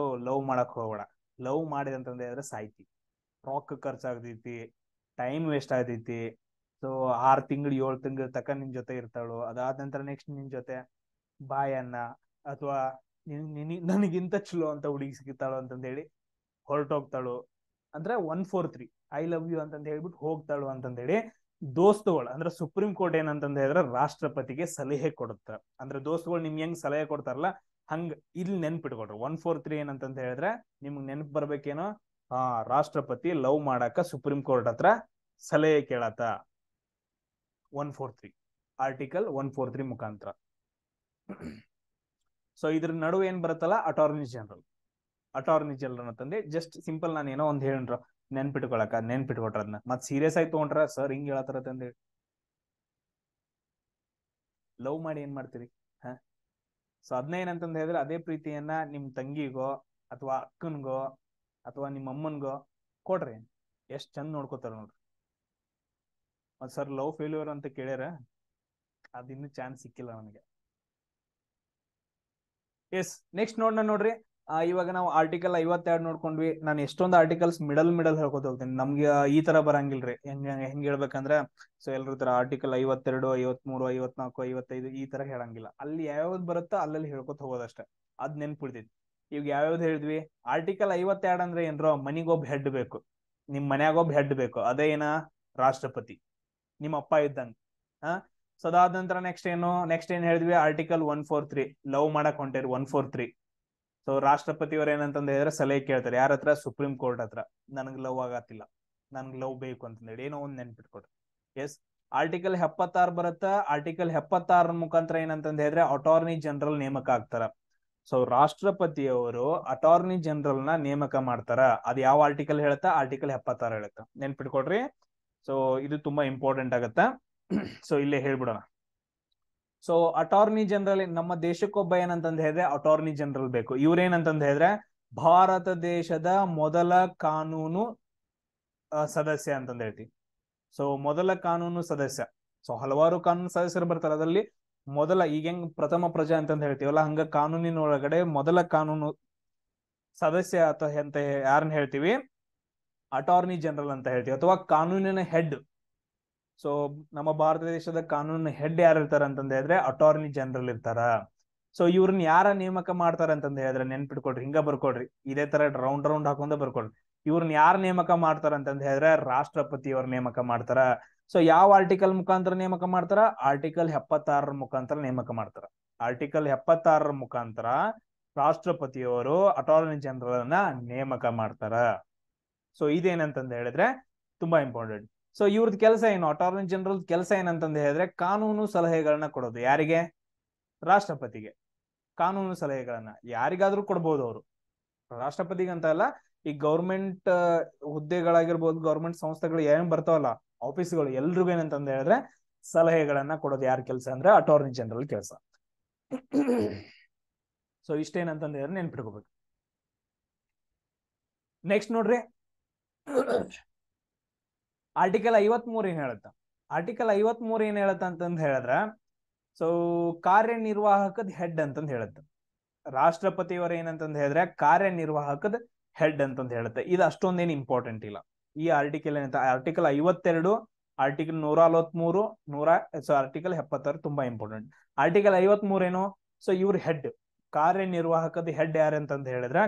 ಲವ್ ಮಾಡಕ್ ಹೋಗ್ಬೇಡ, ಲವ್ ಮಾಡಿದೆ ಅಂತಂದ ಹೇಳಿದ್ರೆ ಸಾಯ್ತಿ, ರೊಕ್ಕ ಖರ್ಚಾಗ್ತೈತಿ, ಟೈಮ್ ವೇಸ್ಟ್ ಆಗ್ತೈತಿ. ಸೊ 6 ತಿಂಗಳು 7 ತಿಂಗಳ ತಕ ನಿನ್ ಜೊತೆ ಇರ್ತಾಳು. ಅದಾದ ನಂತರ ನೆಕ್ಸ್ಟ್ ನಿನ್ ಜೊತೆ ಬಾಯನ್ನ ಅಥವಾ ನನಗಿಂತ ಚಲೋ ಅಂತ ಹುಡುಗಿ ಸಿಗ್ತಾಳು ಅಂತಂದ ಹೇಳಿ ಹೊರಟೋಗ್ತಾಳು ಅಂದ್ರೆ 143 ಐ ಲವ್ ಯು ಅಂತಂದ ಹೇಳ್ಬಿಟ್ಟು ಹೋಗ್ತಾಳು ಅಂತಂದ ಹೇಳಿ ದೋಸ್ತುಗಳು ಅಂದ್ರೆ ಸುಪ್ರೀಂ ಕೋರ್ಟ್ ಏನಂತಂದ ಹೇಳಿದ್ರೆ ರಾಷ್ಟ್ರಪತಿಗೆ ಸಲಹೆ ಕೊಡುತ್ತ. ಅಂದ್ರೆ ದೋಸ್ತುಗಳು ನಿಮ್ಗೆ ಹೆಂಗ್ ಸಲಹೆ ಕೊಡ್ತಾರಲ್ಲ ಹಂಗ ಇಲ್ಲಿ ನೆನ್ಪಿಟ್ಕೊಡ್ರಿ. 143 ಏನಂತಂದ ಹೇಳಿದ್ರೆ ನಿಮ್ಗೆ ನೆನ್ಪು ಬರ್ಬೇಕೇನೋ, ರಾಷ್ಟ್ರಪತಿ ಲವ್ ಮಾಡಾಕ ಸುಪ್ರೀಂ ಕೋರ್ಟ್ ಹತ್ರ ಸಲಹೆ ಕೇಳತ್ತ. 143 ಆರ್ಟಿಕಲ್ 143 ಮುಖಾಂತರ. ಸೊ ಇದ್ರ ನಡುವೆ ಏನ್ ಬರುತ್ತಲ್ಲ ಅಟಾರ್ನಿ ಜನರಲ್ ಅಂತಂದ್ರೆ ಜಸ್ಟ್ ಸಿಂಪಲ್ ನಾನು ಏನೋ ಒಂದ್ ಹೇಳ್ರ ನೆನ್ಪಿಟ್ಕೊಟ್ರ ಅದನ್ನ ಮತ್ ಸೀರಿಯಸ್ ಆಗಿ ತಗೊಂಡ್ರ ಸರ್ ಹಿಂಗ್ ಹೇಳತ್ತಾರ ಅಂತೇಳಿ. ಲವ್ ಮಾಡಿ ಏನ್ ಮಾಡ್ತೀರಿ? ಸೊ ಅದನ್ನ ಏನಂತಂದ ಹೇಳಿದ್ರೆ ಅದೇ ಪ್ರೀತಿಯನ್ನ ನಿಮ್ ತಂಗಿಗೋ ಅಥವಾ ಅಕ್ಕನ್ಗೋ ಅಥವಾ ನಿಮ್ಮ ಅಮ್ಮನ್ಗೋ ಕೊಡ್ರಿ, ಎಷ್ಟ್ ಚಂದ ನೋಡ್ಕೋತಾರ ನೋಡ್ರಿ. ಸರ್ ಲವ್ ಫೇಲ್ಯೂರ್ ಅಂತ ಕೇಳ್ಯಾರ, ಅದಿನ್ನೂ ಚಾನ್ಸ್ ಸಿಕ್ಕಿಲ್ಲ ನನಗೆ. ಎಸ್ ನೆಕ್ಸ್ಟ್ ನೋಡ್ರಿ ಇವಾಗ ನಾವು ಆರ್ಟಿಕಲ್ 52 ನೋಡ್ಕೊಂಡ್ವಿ. ನಾನು ಎಷ್ಟೊಂದು ಆರ್ಟಿಕಲ್ಸ್ ಮಿಡಲ್ ಹೇಳ್ಕೊತ ಹೋಗ್ತೀನಿ. ನಮ್ಗೆ ಈ ತರ ಬರಂಗಿಲ್ರಿ. ಹೆಂಗ್ ಹೇಳ್ಬೇಕಂದ್ರೆ, ಸೊ ಎಲ್ರ ತರ ಆರ್ಟಿಕಲ್ 52, 53, 54, 55 ಈ ತರ ಹೇಳಂಗಿಲ್ಲ. ಅಲ್ಲಿ ಯಾವ್ದು ಬರುತ್ತೋ ಅಲ್ಲಲ್ಲಿ ಹೇಳ್ಕೊತ ಹೋಗೋದಷ್ಟೇ. ಅದ್ ನೆನ್ಪಿಡ್ತೈತಿ. ಈಗ ಯಾವ್ಯಾವ್ದು ಹೇಳಿದ್ವಿ. ಆರ್ಟಿಕಲ್ 52 ಅಂದ್ರೆ ಏನ್ರೋ, ಮನಿಗೊಬ್ಬ ಹೆಡ್ ಬೇಕು, ನಿಮ್ ಮನ್ಯಾಗೊಬ್ಬ ಹೆಡ್ ಬೇಕು. ಅದೇ ಏನ, ರಾಷ್ಟ್ರಪತಿ, ನಿಮ್ಮ ಅಪ್ಪ ಇದ್ದಂಗ. ಸೊ ಅದಾದ ನಂತರ ನೆಕ್ಸ್ಟ್ ಏನ್ ಹೇಳಿದ್ವಿ, ಆರ್ಟಿಕಲ್ 143, ಲವ್ ಮಾಡಕ್ ಹೊಂಟೇರಿ 143. ಸೊ ರಾಷ್ಟ್ರಪತಿಯವ್ರ ಏನಂತಂದ ಹೇಳಿದ್ರೆ ಸಲಹೆ ಕೇಳ್ತಾರೆ. ಯಾರ ಹತ್ರ? ಸುಪ್ರೀಂ ಕೋರ್ಟ್ ಹತ್ರ. ನನಗ್ ಲವ್ ಆಗತ್ತಿಲ್ಲ, ನನ್ಗ್ ಲವ್ ಬೇಕು ಅಂತಂದೇಳಿ ಏನೋ ಒಂದ್ ನೆನ್ಪಿಟ್ಕೊಡ್ರಿ. ಎಸ್, ಆರ್ಟಿಕಲ್ 76 ಬರುತ್ತ. ಆರ್ಟಿಕಲ್ 76 ಮುಖಾಂತರ ಏನಂತಂದ ಹೇಳಿದ್ರೆ ಅಟಾರ್ನಿ ಜನರಲ್ ನೇಮಕ ಆಗ್ತಾರ. ಸೊ ರಾಷ್ಟ್ರಪತಿಯವರು ಅಟಾರ್ನಿ ಜನರಲ್ ನ ನೇಮಕ ಮಾಡ್ತಾರ. ಅದ್ ಯಾವ ಆರ್ಟಿಕಲ್ ಹೇಳುತ್ತಾ? ಆರ್ಟಿಕಲ್ 76 ಹೇಳುತ್ತ. ನೆನ್ಪಿಟ್ಕೊಡ್ರಿ. ಸೊ ಇದು ತುಂಬಾ ಇಂಪಾರ್ಟೆಂಟ್ ಆಗತ್ತ. ಸೊ ಇಲ್ಲೇ ಹೇಳ್ಬಿಡೋಣ. ಸೊ ಅಟಾರ್ನಿ ಜನರಲ್, ನಮ್ಮ ದೇಶಕ್ಕೊಬ್ಬ ಏನಂತಂದ ಹೇಳಿದ್ರೆ ಅಟಾರ್ನಿ ಜನರಲ್ ಬೇಕು. ಇವ್ರೇನಂತಂದ ಹೇಳಿದ್ರೆ ಭಾರತ ದೇಶದ ಮೊದಲ ಕಾನೂನು ಸದಸ್ಯ ಅಂತಂದ ಹೇಳ್ತೀವಿ. ಸೊ ಮೊದಲ ಕಾನೂನು ಸದಸ್ಯ. ಸೊ ಹಲವಾರು ಕಾನೂನು ಸದಸ್ಯರು ಬರ್ತಾರೆ. ಅದರಲ್ಲಿ ಮೊದಲ, ಈಗ ಹೆಂಗ್ ಪ್ರಥಮ ಪ್ರಜೆ ಅಂತಂದ ಹೇಳ್ತೀವಲ್ಲ, ಹಂಗ ಕಾನೂನಿನ ಒಳಗಡೆ ಮೊದಲ ಕಾನೂನು ಸದಸ್ಯ ಅಂತ ಯಾರನ್ನ ಹೇಳ್ತೀವಿ? ಅಟಾರ್ನಿ ಜನರಲ್ ಅಂತ ಹೇಳ್ತೀವಿ, ಅಥವಾ ಕಾನೂನಿನ ಹೆಡ್. ಸೊ ನಮ್ಮ ಭಾರತ ದೇಶದ ಕಾನೂನಿನ ಹೆಡ್ ಯಾರು ಇರ್ತಾರ ಅಂತಂದ ಹೇಳಿದ್ರೆ ಅಟಾರ್ನಿ ಜನರಲ್ ಇರ್ತಾರ. ಸೊ ಇವ್ರನ್ನ ಯಾರ ನೇಮಕ ಮಾಡ್ತಾರ ಅಂತಂದ ಹೇಳಿದ್ರೆ ನೆನ್ಪಿಟ್ಕೊಡ್ರಿ, ಹಿಂಗ ಬರ್ಕೊಡ್ರಿ. ಇದೇ ತರ ರೌಂಡ್ ಹಾಕೊಂಡ ಬರ್ಕೊಡ್ರಿ. ಇವ್ರನ್ನ ಯಾರ ನೇಮಕ ಮಾಡ್ತಾರ ಅಂತಂದ ಹೇಳಿದ್ರೆ ರಾಷ್ಟ್ರಪತಿಯವ್ರ ನೇಮಕ ಮಾಡ್ತಾರ. ಸೊ ಯಾವ ಆರ್ಟಿಕಲ್ ಮುಖಾಂತರ ನೇಮಕ ಮಾಡ್ತಾರ? ಆರ್ಟಿಕಲ್ 76 ಮುಖಾಂತರ ನೇಮಕ ಮಾಡ್ತಾರ. ಆರ್ಟಿಕಲ್ 76 ಮುಖಾಂತರ ರಾಷ್ಟ್ರಪತಿಯವರು ಅಟಾರ್ನಿ ಜನರಲ್ ನ ನೇಮಕ ಮಾಡ್ತಾರ. ಸೊ ಇದೇನಂತಂದ ಹೇಳಿದ್ರೆ ತುಂಬಾ ಇಂಪಾರ್ಟೆಂಟ್. ಸೊ ಇವ್ರದ್ ಕೆಲಸ ಏನು? ಅಟಾರ್ನಿ ಜನರಲ್ ಕೆಲಸ ಏನಂತಂದ ಹೇಳಿದ್ರೆ ಕಾನೂನು ಸಲಹೆಗಳನ್ನ ಕೊಡೋದು. ಯಾರಿಗೆ? ರಾಷ್ಟ್ರಪತಿಗೆ. ಕಾನೂನು ಸಲಹೆಗಳನ್ನ ಯಾರಿಗಾದ್ರೂ ಕೊಡ್ಬೋದು ಅವರು, ರಾಷ್ಟ್ರಪತಿಗೆ ಅಂತ ಅಲ್ಲ. ಈ ಗೌರ್ಮೆಂಟ್ ಹುದ್ದೆಗಳಾಗಿರ್ಬೋದು, ಗೌರ್ಮೆಂಟ್ ಸಂಸ್ಥೆಗಳು ಏನ್ ಬರ್ತಾವಲ್ಲ, ಆಫೀಸ್ಗಳು, ಎಲ್ರಿಗೂ ಏನಂತಂದ ಹೇಳಿದ್ರೆ ಸಲಹೆಗಳನ್ನ ಕೊಡೋದು. ಯಾರ ಕೆಲಸ ಅಂದ್ರೆ ಅಟಾರ್ನಿ ಜನರಲ್ ಕೆಲಸ. ಸೊ ಇಷ್ಟೇನಂತಂದ ಹೇಳಿದ್ರೆ ನೆನ್ಪಿಟ್ಕೋಬೇಕು. ನೆಕ್ಸ್ಟ್ ನೋಡ್ರಿ, ಆರ್ಟಿಕಲ್ 53 ಏನ್ ಹೇಳುತ್ತ? ಆರ್ಟಿಕಲ್ 53 ಏನ್ ಹೇಳತ್ತ ಅಂತಂದ ಹೇಳಿದ್ರ, ಸೊ ಕಾರ್ಯನಿರ್ವಾಹಕದ ಹೆಡ್ ಅಂತಂದ ಹೇಳುತ್ತೆ. ರಾಷ್ಟ್ರಪತಿಯವರ ಏನಂತಂದ ಹೇಳಿದ್ರೆ ಕಾರ್ಯನಿರ್ವಾಹಕದ ಹೆಡ್ ಅಂತಂದ ಹೇಳುತ್ತೆ. ಇದು ಅಷ್ಟೊಂದೇನು ಇಂಪಾರ್ಟೆಂಟ್ ಇಲ್ಲ. ಈ ಆರ್ಟಿಕಲ್ ಏನಂತ, ಆರ್ಟಿಕಲ್ 52, ಆರ್ಟಿಕಲ್ 143, ಆರ್ಟಿಕಲ್ 76 ತುಂಬಾ ಇಂಪಾರ್ಟೆಂಟ್. ಆರ್ಟಿಕಲ್ 53 ಏನು? ಸೊ ಇವ್ರ ಹೆಡ್, ಕಾರ್ಯನಿರ್ವಾಹಕದ ಹೆಡ್ ಯಾರಂತಂದ ಹೇಳಿದ್ರೆ,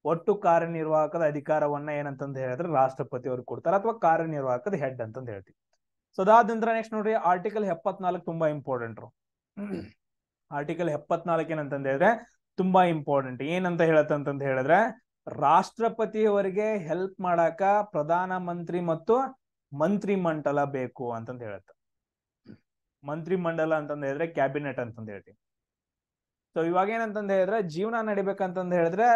ಒಟ್ಟು ಕಾರ್ಯನಿರ್ವಾಹಕದ ಅಧಿಕಾರವನ್ನ ಏನಂತಂದ ಹೇಳಿದ್ರೆ ರಾಷ್ಟ್ರಪತಿ ಅವ್ರಿಗೆ ಕೊಡ್ತಾರೆ, ಅಥವಾ ಕಾರ್ಯನಿರ್ವಾಹಕದ ಹೆಡ್ ಅಂತಂದ ಹೇಳ್ತೀವಿ. ಸೊ ಅದಾದ ನಂತರ ನೆಕ್ಸ್ಟ್ ನೋಡ್ರಿ, ಆರ್ಟಿಕಲ್ 74 ತುಂಬಾ ಇಂಪಾರ್ಟೆಂಟ್. ಆರ್ಟಿಕಲ್ 74 ಏನಂತಂದ ಹೇಳಿದ್ರೆ ತುಂಬಾ ಇಂಪಾರ್ಟೆಂಟ್. ಏನಂತ ಹೇಳತ್ತಂತಂದ ಹೇಳಿದ್ರೆ, ರಾಷ್ಟ್ರಪತಿಯವರಿಗೆ ಹೆಲ್ಪ್ ಮಾಡಾಕ ಪ್ರಧಾನ ಮಂತ್ರಿ ಮತ್ತು ಮಂತ್ರಿ ಮಂಡಲ ಬೇಕು ಅಂತಂದ ಹೇಳತ್ತ. ಮಂತ್ರಿ ಮಂಡಲ ಅಂತಂದ ಹೇಳಿದ್ರೆ ಕ್ಯಾಬಿನೆಟ್ ಅಂತಂದ ಹೇಳ್ತೀವಿ. ಸೊ ಇವಾಗ ಏನಂತಂದ ಹೇಳಿದ್ರೆ ಜೀವನ ನಡಿಬೇಕಂತಂದ ಹೇಳಿದ್ರೆ,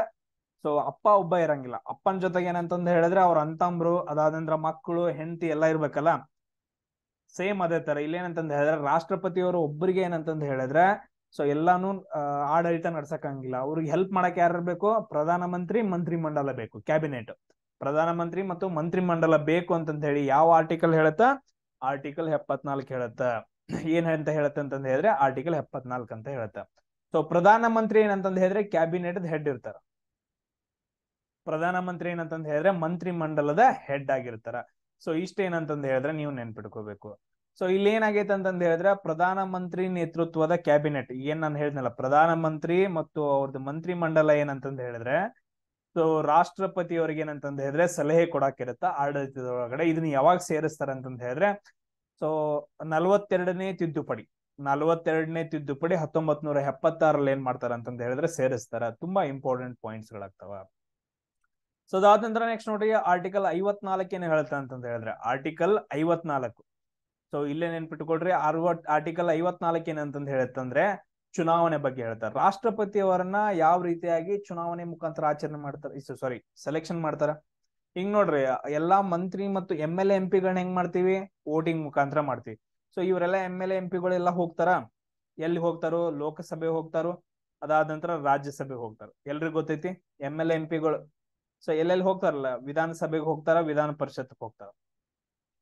ಸೊ ಅಪ್ಪ ಒಬ್ಬ ಇರಂಗಿಲ್ಲ. ಅಪ್ಪನ ಜೊತೆಗೆ ಏನಂತಂದ ಹೇಳಿದ್ರೆ ಅವ್ರ ಅಂತಂಬ್ರು, ಅದಾದಂದ್ರ ಮಕ್ಕಳು, ಹೆಂಡತಿ ಎಲ್ಲಾ ಇರ್ಬೇಕಲ್ಲ. ಸೇಮ್ ಅದೇ ತರ ಇಲ್ಲೇನಂತಂದ ಹೇಳಿದ್ರೆ ರಾಷ್ಟ್ರಪತಿಯವರು ಒಬ್ಬರಿಗೆ ಏನಂತಂದ ಹೇಳಿದ್ರೆ, ಸೊ ಎಲ್ಲಾನು ಆಡಳಿತ ನಡ್ಸಕಂಗಿಲ್ಲ. ಅವ್ರಿಗೆ ಹೆಲ್ಪ್ ಮಾಡಕ್ ಯಾರು ಬೇಕು? ಪ್ರಧಾನ ಮಂತ್ರಿ, ಮಂತ್ರಿ ಮಂಡಲ ಬೇಕು, ಕ್ಯಾಬಿನೆಟ್. ಪ್ರಧಾನ ಮಂತ್ರಿ ಮತ್ತು ಮಂತ್ರಿ ಮಂಡಲ ಬೇಕು ಅಂತಂದ ಹೇಳಿ ಯಾವ ಆರ್ಟಿಕಲ್ ಹೇಳತ್ತ? ಆರ್ಟಿಕಲ್ 74 ಹೇಳತ್ತ. ಏನ್ ಅಂತ ಹೇಳತ್ತ ಅಂತಂದ ಹೇಳಿದ್ರೆ ಆರ್ಟಿಕಲ್ 74 ಅಂತ ಹೇಳತ್ತ. ಸೊ ಪ್ರಧಾನ ಮಂತ್ರಿ ಏನಂತಂದ ಹೇಳಿದ್ರೆ ಕ್ಯಾಬಿನೆಟ್ ಹೆಡ್ ಇರ್ತಾರ. ಪ್ರಧಾನ ಮಂತ್ರಿ ಏನಂತಂದ ಹೇಳಿದ್ರೆ ಮಂತ್ರಿ ಮಂಡಲದ ಹೆಡ್ ಆಗಿರ್ತಾರ. ಸೊ ಇಷ್ಟೇನಂತಂದ ಹೇಳಿದ್ರೆ ನೀವು ನೆನ್ಪಿಟ್ಕೋಬೇಕು. ಸೊ ಇಲ್ಲಿ ಏನಾಗೈತೆ ಅಂತಂದ ಹೇಳಿದ್ರೆ ಪ್ರಧಾನ ಮಂತ್ರಿ ನೇತೃತ್ವದ ಕ್ಯಾಬಿನೆಟ್, ಏನ್ ನಾನು ಹೇಳಿದ್ನಲ್ಲ, ಪ್ರಧಾನ ಮಂತ್ರಿ ಮತ್ತು ಅವ್ರದ್ದು ಮಂತ್ರಿ ಮಂಡಲ ಏನಂತಂದ ಹೇಳಿದ್ರೆ, ಸೊ ರಾಷ್ಟ್ರಪತಿ ಅವ್ರಿಗೆ ಏನಂತಂದ ಹೇಳಿದ್ರೆ ಸಲಹೆ ಕೊಡಾಕಿರುತ್ತ ಆಡಳಿತದೊಳಗಡೆ. ಇದನ್ನ ಯಾವಾಗ ಸೇರಿಸ್ತಾರ ಅಂತಂದ ಹೇಳಿದ್ರೆ, ಸೊ 42ನೇ ತಿದ್ದುಪಡಿ 1976 ಏನ್ ಮಾಡ್ತಾರ ಅಂತಂದ ಹೇಳಿದ್ರೆ ಸೇರಿಸ್ತಾರ. ತುಂಬಾ ಇಂಪಾರ್ಟೆಂಟ್ ಪಾಯಿಂಟ್ಸ್ ಗಳಾಗ್ತಾವ. ಸೊ ಅದಾದ ನಂತರ ನೆಕ್ಸ್ಟ್ ನೋಡ್ರಿ, ಆರ್ಟಿಕಲ್ 54 ಏನ್ ಹೇಳ್ತಾ ಅಂತಂದ ಹೇಳಿದ್ರೆ ಆರ್ಟಿಕಲ್ 54. ಸೊ ಇಲ್ಲೇ ನೆನ್ಪಿಟ್ಕೊಳ್ರಿ, ಆರ್ಟಿಕಲ್ 54 ಏನಂತಂದ ಹೇಳತ್ತಂದ್ರೆ ಚುನಾವಣೆ ಬಗ್ಗೆ ಹೇಳ್ತಾರೆ. ರಾಷ್ಟ್ರಪತಿ ಅವರನ್ನ ಯಾವ ರೀತಿಯಾಗಿ ಚುನಾವಣೆ ಮುಖಾಂತರ ಆಚರಣೆ ಮಾಡ್ತಾರೆ, ಸೆಲೆಕ್ಷನ್ ಮಾಡ್ತಾರ. ಹಿಂಗ್ ನೋಡ್ರಿ, ಎಲ್ಲಾ ಮಂತ್ರಿ ಮತ್ತು MLA MP ಗಳನ್ನ ಹೆಂಗ್ ಮಾಡ್ತೀವಿ? ವೋಟಿಂಗ್ ಮುಖಾಂತರ ಮಾಡ್ತೀವಿ. ಸೊ ಇವರೆಲ್ಲ MLA MP ಗಳೆಲ್ಲ ಹೋಗ್ತಾರ. ಎಲ್ಲಿ ಹೋಗ್ತಾರೋ? ಲೋಕಸಭೆ ಹೋಗ್ತಾರೋ, ಅದಾದ ನಂತರ ರಾಜ್ಯಸಭೆ ಹೋಗ್ತಾರ. ಎಲ್ರಿಗೂ ಗೊತ್ತೈತಿ MLA MP ಗಳು. ಸೊ ಎಲ್ಲೆಲ್ಲಿ ಹೋಗ್ತಾರಲ್ಲ, ವಿಧಾನಸಭೆಗೆ ಹೋಗ್ತಾರ, ವಿಧಾನ ಪರಿಷತ್ ಹೋಗ್ತಾರ.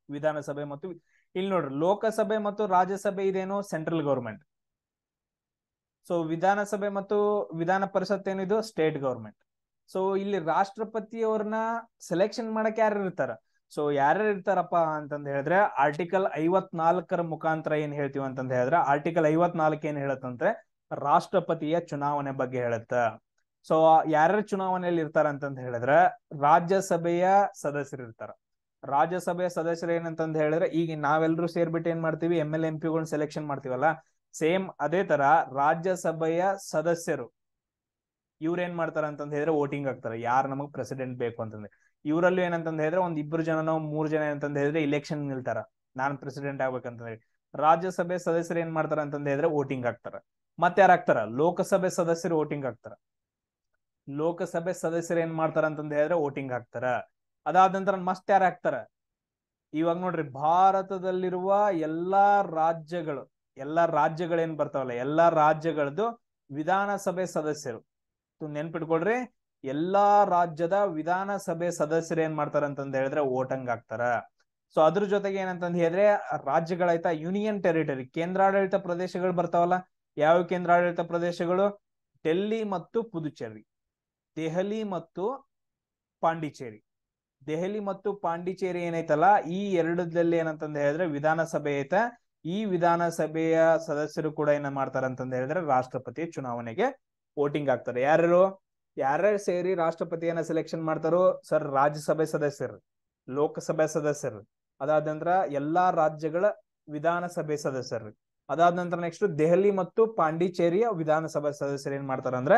ವಿಧಾನಸಭೆ ಮತ್ತು ಇಲ್ಲಿ ನೋಡ್ರಿ, ಲೋಕಸಭೆ ಮತ್ತು ರಾಜ್ಯಸಭೆ ಇದೇನು? Central government. ಸೊ ವಿಧಾನಸಭೆ ಮತ್ತು ವಿಧಾನ ಪರಿಷತ್ ಏನಿದು ಸ್ಟೇಟ್ ಗವರ್ಮೆಂಟ್. ಸೊ ಇಲ್ಲಿ ರಾಷ್ಟ್ರಪತಿಯವ್ರನ್ನ ಸೆಲೆಕ್ಷನ್ ಮಾಡಕ್ ಯಾರು ಇರ್ತಾರ? ಸೊ ಯಾರ್ಯಾರು ಇರ್ತಾರಪ್ಪ ಅಂತಂದ್ ಹೇಳಿದ್ರೆ ಆರ್ಟಿಕಲ್ 54 ಮುಖಾಂತರ ಏನ್ ಹೇಳ್ತೀವಿ ಅಂತಂದ್ ಹೇಳಿದ್ರೆ ಆರ್ಟಿಕಲ್ 54 ಏನ್ ಹೇಳತ್ತಂದ್ರೆ ರಾಷ್ಟ್ರಪತಿಯ ಚುನಾವಣೆ ಬಗ್ಗೆ ಹೇಳುತ್ತ. ಸೊ ಯಾರ್ಯಾರು ಚುನಾವಣೆಯಲ್ಲಿ ಇರ್ತಾರ ಅಂತಂದ್ ಹೇಳಿದ್ರೆ ರಾಜ್ಯಸಭೆಯ ಸದಸ್ಯರು ಇರ್ತಾರ. ರಾಜ್ಯಸಭೆಯ ಸದಸ್ಯರು ಏನಂತಂದ್ ಹೇಳಿದ್ರೆ ಈಗ ನಾವೆಲ್ಲರೂ ಸೇರ್ಬಿಟ್ಟು ಏನ್ ಮಾಡ್ತೀವಿ, MLA MP ಸೆಲೆಕ್ಷನ್ ಮಾಡ್ತೀವಲ್ಲ, ಸೇಮ್ ಅದೇ ತರ ರಾಜ್ಯಸಭೆಯ ಸದಸ್ಯರು ಇವ್ರ ಏನ್ ಮಾಡ್ತಾರ ಅಂತಂದ್ ಹೇಳಿದ್ರೆ ವೋಟಿಂಗ್ ಆಗ್ತಾರೆ ಯಾರು ನಮಗ್ ಪ್ರೆಸಿಡೆಂಟ್ ಬೇಕು ಅಂತಂದ್ರೆ. ಇವರಲ್ಲಿ ಏನಂತಂದ್ ಹೇಳಿದ್ರೆ ಒಂದ್ 2 ಜನನೋ 3 ಜನ ಏನಂತಂದ್ ಹೇಳಿದ್ರೆ ಇಲೆಕ್ಷನ್ ನಿಲ್ತಾರ, ನಾನ್ ಪ್ರೆಸಿಡೆಂಟ್ ಆಗ್ಬೇಕಂತ ಹೇಳಿ. ರಾಜ್ಯಸಭೆ ಸದಸ್ಯರು ಏನ್ ಮಾಡ್ತಾರ ಅಂತಂದ್ ಹೇಳಿದ್ರೆ ವೋಟಿಂಗ್ ಆಗ್ತಾರ. ಮತ್ತೆ ಯಾರು ಆಗ್ತಾರ? ಲೋಕಸಭೆ ಸದಸ್ಯರು ವೋಟಿಂಗ್ ಆಗ್ತಾರ. ಲೋಕಸಭೆ ಸದಸ್ಯರು ಏನ್ ಮಾಡ್ತಾರ ಅಂತಂದ್ ಹೇಳಿದ್ರೆ ವೋಟಿಂಗ್ ಹಾಕ್ತಾರ. ಅದಾದ ನಂತರ ಮಸ್ತ್ ಯಾರು ಹಾಕ್ತಾರ? ಇವಾಗ ನೋಡ್ರಿ, ಭಾರತದಲ್ಲಿರುವ ಎಲ್ಲಾ ರಾಜ್ಯಗಳೇನ್ ಬರ್ತಾವಲ್ಲ, ಎಲ್ಲಾ ರಾಜ್ಯಗಳದ್ದು ವಿಧಾನಸಭೆ ಸದಸ್ಯರು ನೆನ್ಪಿಟ್ಕೊಳ್ರಿ, ಎಲ್ಲಾ ರಾಜ್ಯದ ವಿಧಾನಸಭೆ ಸದಸ್ಯರು ಏನ್ ಮಾಡ್ತಾರ ಅಂತಂದ್ ಹೇಳಿದ್ರೆ ವೋಟಿಂಗ್ ಹಾಕ್ತಾರ. ಸೊ ಅದ್ರ ಜೊತೆಗೆ ಏನಂತಂದ್ ಹೇಳಿದ್ರೆ ರಾಜ್ಯಗಳಾಯ್ತಾ, ಯೂನಿಯನ್ ಟೆರಿಟರಿ ಕೇಂದ್ರಾಡಳಿತ ಪ್ರದೇಶಗಳು ಬರ್ತಾವಲ್ಲ. ಯಾವ ಕೇಂದ್ರಾಡಳಿತ ಪ್ರದೇಶಗಳು? ಡೆಲ್ಲಿ ಮತ್ತು ಪುದುಚೇರಿ, ದೆಹಲಿ ಮತ್ತು ಪಾಂಡಿಚೇರಿ. ದೆಹಲಿ ಮತ್ತು ಪಾಂಡಿಚೇರಿ ಏನೈತಲ್ಲ, ಈ ಎರಡದಲ್ಲಿ ಏನಂತಂದ್ ಹೇಳಿದ್ರೆ ವಿಧಾನಸಭೆ ಐತ. ಈ ವಿಧಾನಸಭೆಯ ಸದಸ್ಯರು ಕೂಡ ಏನ ಮಾಡ್ತಾರ ಅಂತಂದ್ ಹೇಳಿದ್ರೆ ರಾಷ್ಟ್ರಪತಿ ಚುನಾವಣೆಗೆ ವೋಟಿಂಗ್ ಆಗ್ತಾರೆ. ಯಾರ್ಯಾರು ಸೇರಿ ರಾಷ್ಟ್ರಪತಿಯನ್ನ ಸೆಲೆಕ್ಷನ್ ಮಾಡ್ತಾರೋ? ಸರ್, ರಾಜ್ಯಸಭೆ ಸದಸ್ಯರು, ಲೋಕಸಭೆ ಸದಸ್ಯರು, ಅದಾದ ನಂತರ ಎಲ್ಲಾ ರಾಜ್ಯಗಳ ವಿಧಾನಸಭೆ ಸದಸ್ಯರು, ಅದಾದ ನಂತರ ನೆಕ್ಸ್ಟ್ ದೆಹಲಿ ಮತ್ತು ಪಾಂಡಿಚೇರಿಯ ವಿಧಾನಸಭಾ ಸದಸ್ಯರು ಏನ್ ಮಾಡ್ತಾರ ಅಂದ್ರೆ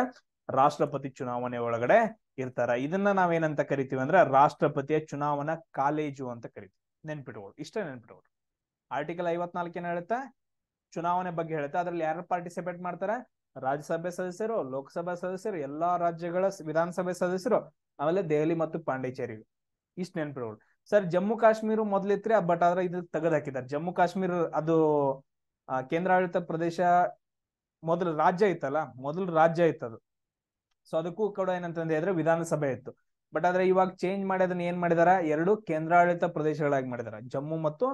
ರಾಷ್ಟ್ರಪತಿ ಚುನಾವಣೆ ಒಳಗಡೆ ಇರ್ತಾರ. ಇದನ್ನ ನಾವೇನಂತ ಕರಿತೀವಿ ಅಂದ್ರೆ ರಾಷ್ಟ್ರಪತಿಯ ಚುನಾವಣಾ ಕಾಲೇಜು ಅಂತ ಕರಿತೀವಿ. ನೆನ್ಪಿಟ್ಕೊಳ್ಳಿ, ಇಷ್ಟೇ ನೆನ್ಪಿಟ್ಕೊಳ್ಳಿ. ಆರ್ಟಿಕಲ್ 54 ಏನ್ ಹೇಳುತ್ತೆ? ಚುನಾವಣೆ ಬಗ್ಗೆ ಹೇಳುತ್ತೆ. ಅದ್ರಲ್ಲಿ ಯಾರು ಪಾರ್ಟಿಸಿಪೇಟ್ ಮಾಡ್ತಾರೆ? ರಾಜ್ಯಸಭೆ ಸದಸ್ಯರು, ಲೋಕಸಭಾ ಸದಸ್ಯರು, ಎಲ್ಲಾ ರಾಜ್ಯಗಳ ವಿಧಾನಸಭೆ ಸದಸ್ಯರು, ಆಮೇಲೆ ದೆಹಲಿ ಮತ್ತು ಪಾಂಡಿಚೇರಿ. ಇಷ್ಟ ನೆನ್ಪಿಟ್ಕೊಳ್ಳಿ. ಸರ್, ಜಮ್ಮು ಕಾಶ್ಮೀರ ಮೊದ್ಲಿತ್ರಿ, ಬಟ್ ಆದ್ರೆ ಇದು ತೆಗೆದು ಹಾಕಿದ್ದಾರೆ. ಜಮ್ಮು ಕಾಶ್ಮೀರ ಅದು ಕೇಂದ್ರಾಡಳಿತ ಪ್ರದೇಶ ಮೊದಲು ರಾಜ್ಯ ಇತ್ತಲ್ಲ, ಮೊದಲು ರಾಜ್ಯ ಇತ್ತದು. ಸೊ ಅದಕ್ಕೂ ಕೂಡ ಏನಂತಂದ್ರೆ ಹೇಳಿದ್ರೆ ವಿಧಾನಸಭೆ ಇತ್ತು. ಬಟ್ ಆದ್ರೆ ಇವಾಗ ಚೇಂಜ್ ಮಾಡಿ ಅದನ್ನ ಏನ್ ಮಾಡಿದಾರ, 2 ಕೇಂದ್ರಾಡಳಿತ ಪ್ರದೇಶಗಳಾಗಿ ಮಾಡಿದಾರ, ಜಮ್ಮು ಮತ್ತು